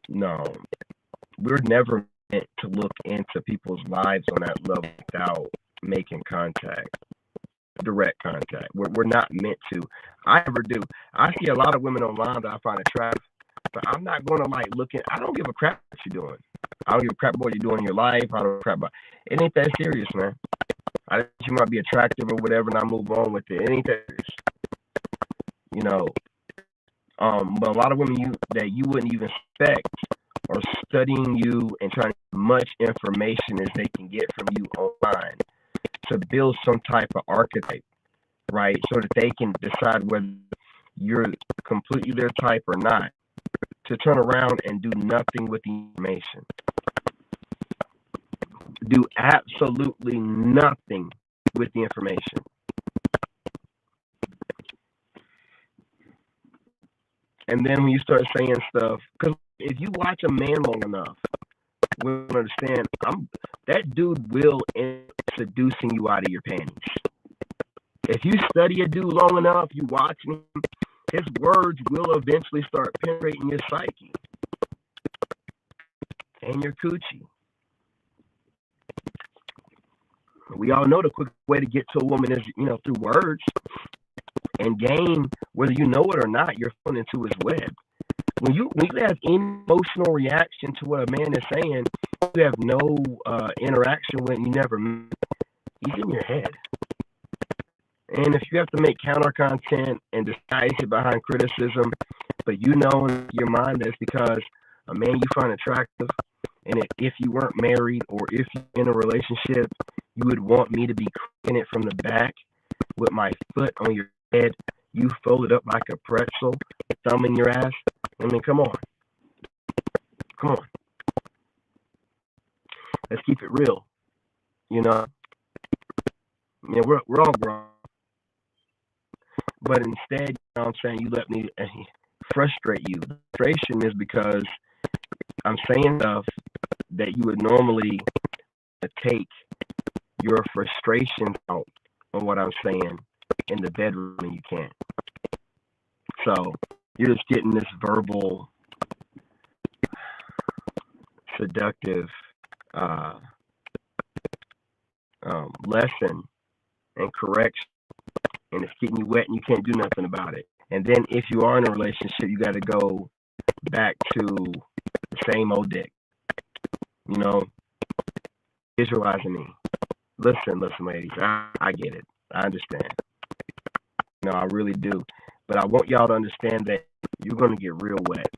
No. We're never meant to look into people's lives on that level without making contact, direct contact. We're not meant to. I never do. I see a lot of women online that I find attractive, but I'm not going to I don't give a crap what you're doing. I don't give a crap what you're doing in your life. I don't give a crap about it. It ain't that serious, man. I think you might be attractive or whatever, and I move on with it. It ain't that serious. You know, but a lot of women that you wouldn't even expect are studying you and trying to get as much information as they can get from you online to build some type of archetype, right? So that they can decide whether you're completely their type or not, to turn around and do nothing with the information. Do absolutely nothing with the information. And then when you start saying stuff, because if you watch a man long enough, we'll understand that dude will end up seducing you out of your panties. If you study a dude long enough, you watch him, his words will eventually start penetrating your psyche and your coochie. We all know the quick way to get to a woman is, through words and game, whether you know it or not, you're falling into his web. When you have any emotional reaction to what a man is saying, you have no interaction with, you never met, he's in your head. And if you have to make counter content and disguise it behind criticism, but you know in your mind that's because a man you find attractive, and if you weren't married or if you're in a relationship, you would want me to be cracking it from the back with my foot on your head, you folded up like a pretzel, thumb in your ass. I mean, come on. Come on. Let's keep it real. Yeah, we're all grown. But instead, I'm saying, you let me frustrate you. The frustration is because I'm saying stuff that you would normally take your frustration out on what I'm saying in the bedroom, and you can't. So you're just getting this verbal, seductive lesson and correction, and it's getting you wet and you can't do nothing about it. And then if you are in a relationship, you got to go back to the same old dick. Visualizing me. Listen, ladies, I get it. I understand. I really do. But I want y'all to understand that you're going to get real wet.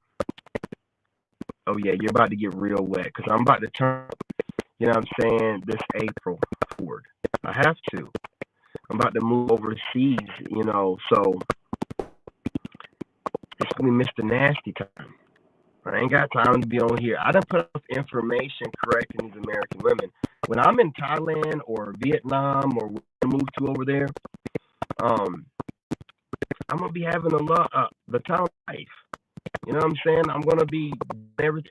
Oh, yeah, you're about to get real wet because I'm about to turn, this April forward. I have to. I'm about to move overseas, so it's going to be Mr. Nasty time. I ain't got time to be on here. I done put up information correcting these American women. When I'm in Thailand or Vietnam or move to over there, I'm going to be having the time of life. You know what I'm saying? I'm going to be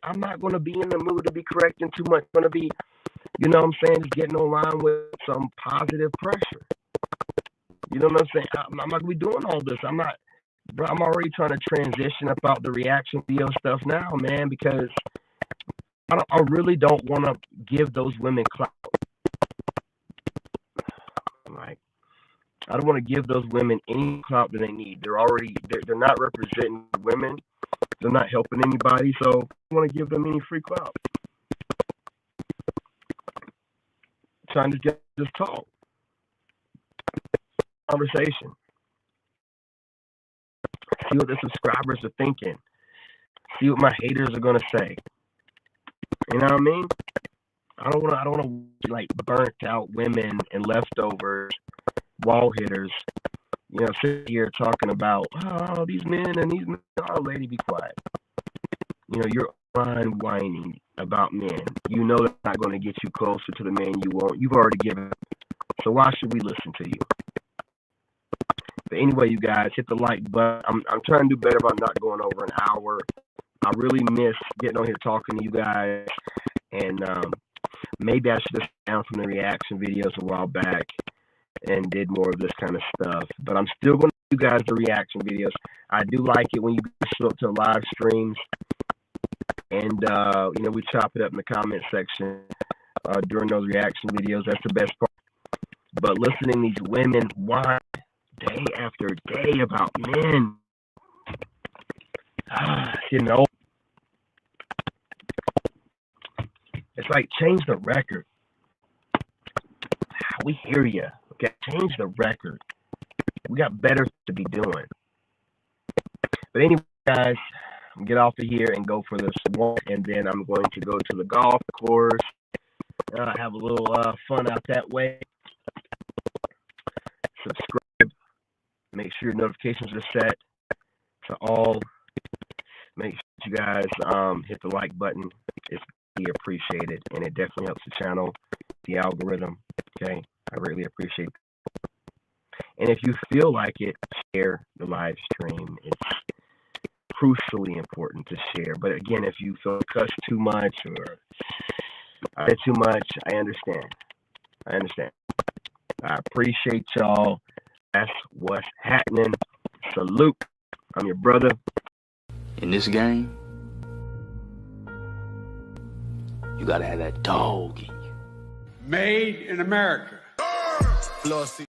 I'm not going to be in the mood to be correcting too much. I'm going to be, just getting online with some positive pressure. You know what I'm saying? I'm not going to be doing all this. I'm already trying to transition about the reaction video stuff now, man, because I really don't want to give those women clout. Like, I don't want to give those women any clout that they need. They're not representing women. They're not helping anybody, so I don't want to give them any free clout. Trying to get this talk. Conversation. See what the subscribers are thinking. See what my haters are gonna say. You know what I mean? I don't want to like burnt out women and leftovers, wall hitters. Sit here talking about these men and these men. Oh, lady, be quiet. You're whining about men. That's not going to get you closer to the man you want. You've already given up. So why should we listen to you? But anyway, you guys, hit the like button. I'm trying to do better about not going over an hour. I really miss getting on here talking to you guys. And maybe I should have down from the reaction videos a while back and did more of this kind of stuff. But I'm still going to do you guys the reaction videos. I do like it when you show up to live streams and we chop it up in the comment section during those reaction videos. That's the best part. But listening to these women whine day after day about men, it's like, change the record. We hear you. Okay, change the record. We got better to be doing. But anyway, guys, get off of here and go for this walk, and then I'm going to go to the golf course. Have a little fun out that way. Subscribe. Make sure your notifications are set to all. Make sure you guys hit the like button. It's really appreciated, and it definitely helps the channel, the algorithm. Okay, I really appreciate it. And if you feel like it, share the live stream. It's crucially important to share. But again, if you feel cuss too much or I did too much, I understand. I appreciate y'all. That's what's happening. Salute. I'm your brother. In this game, you gotta have that dog in you. Made in America. Flossy.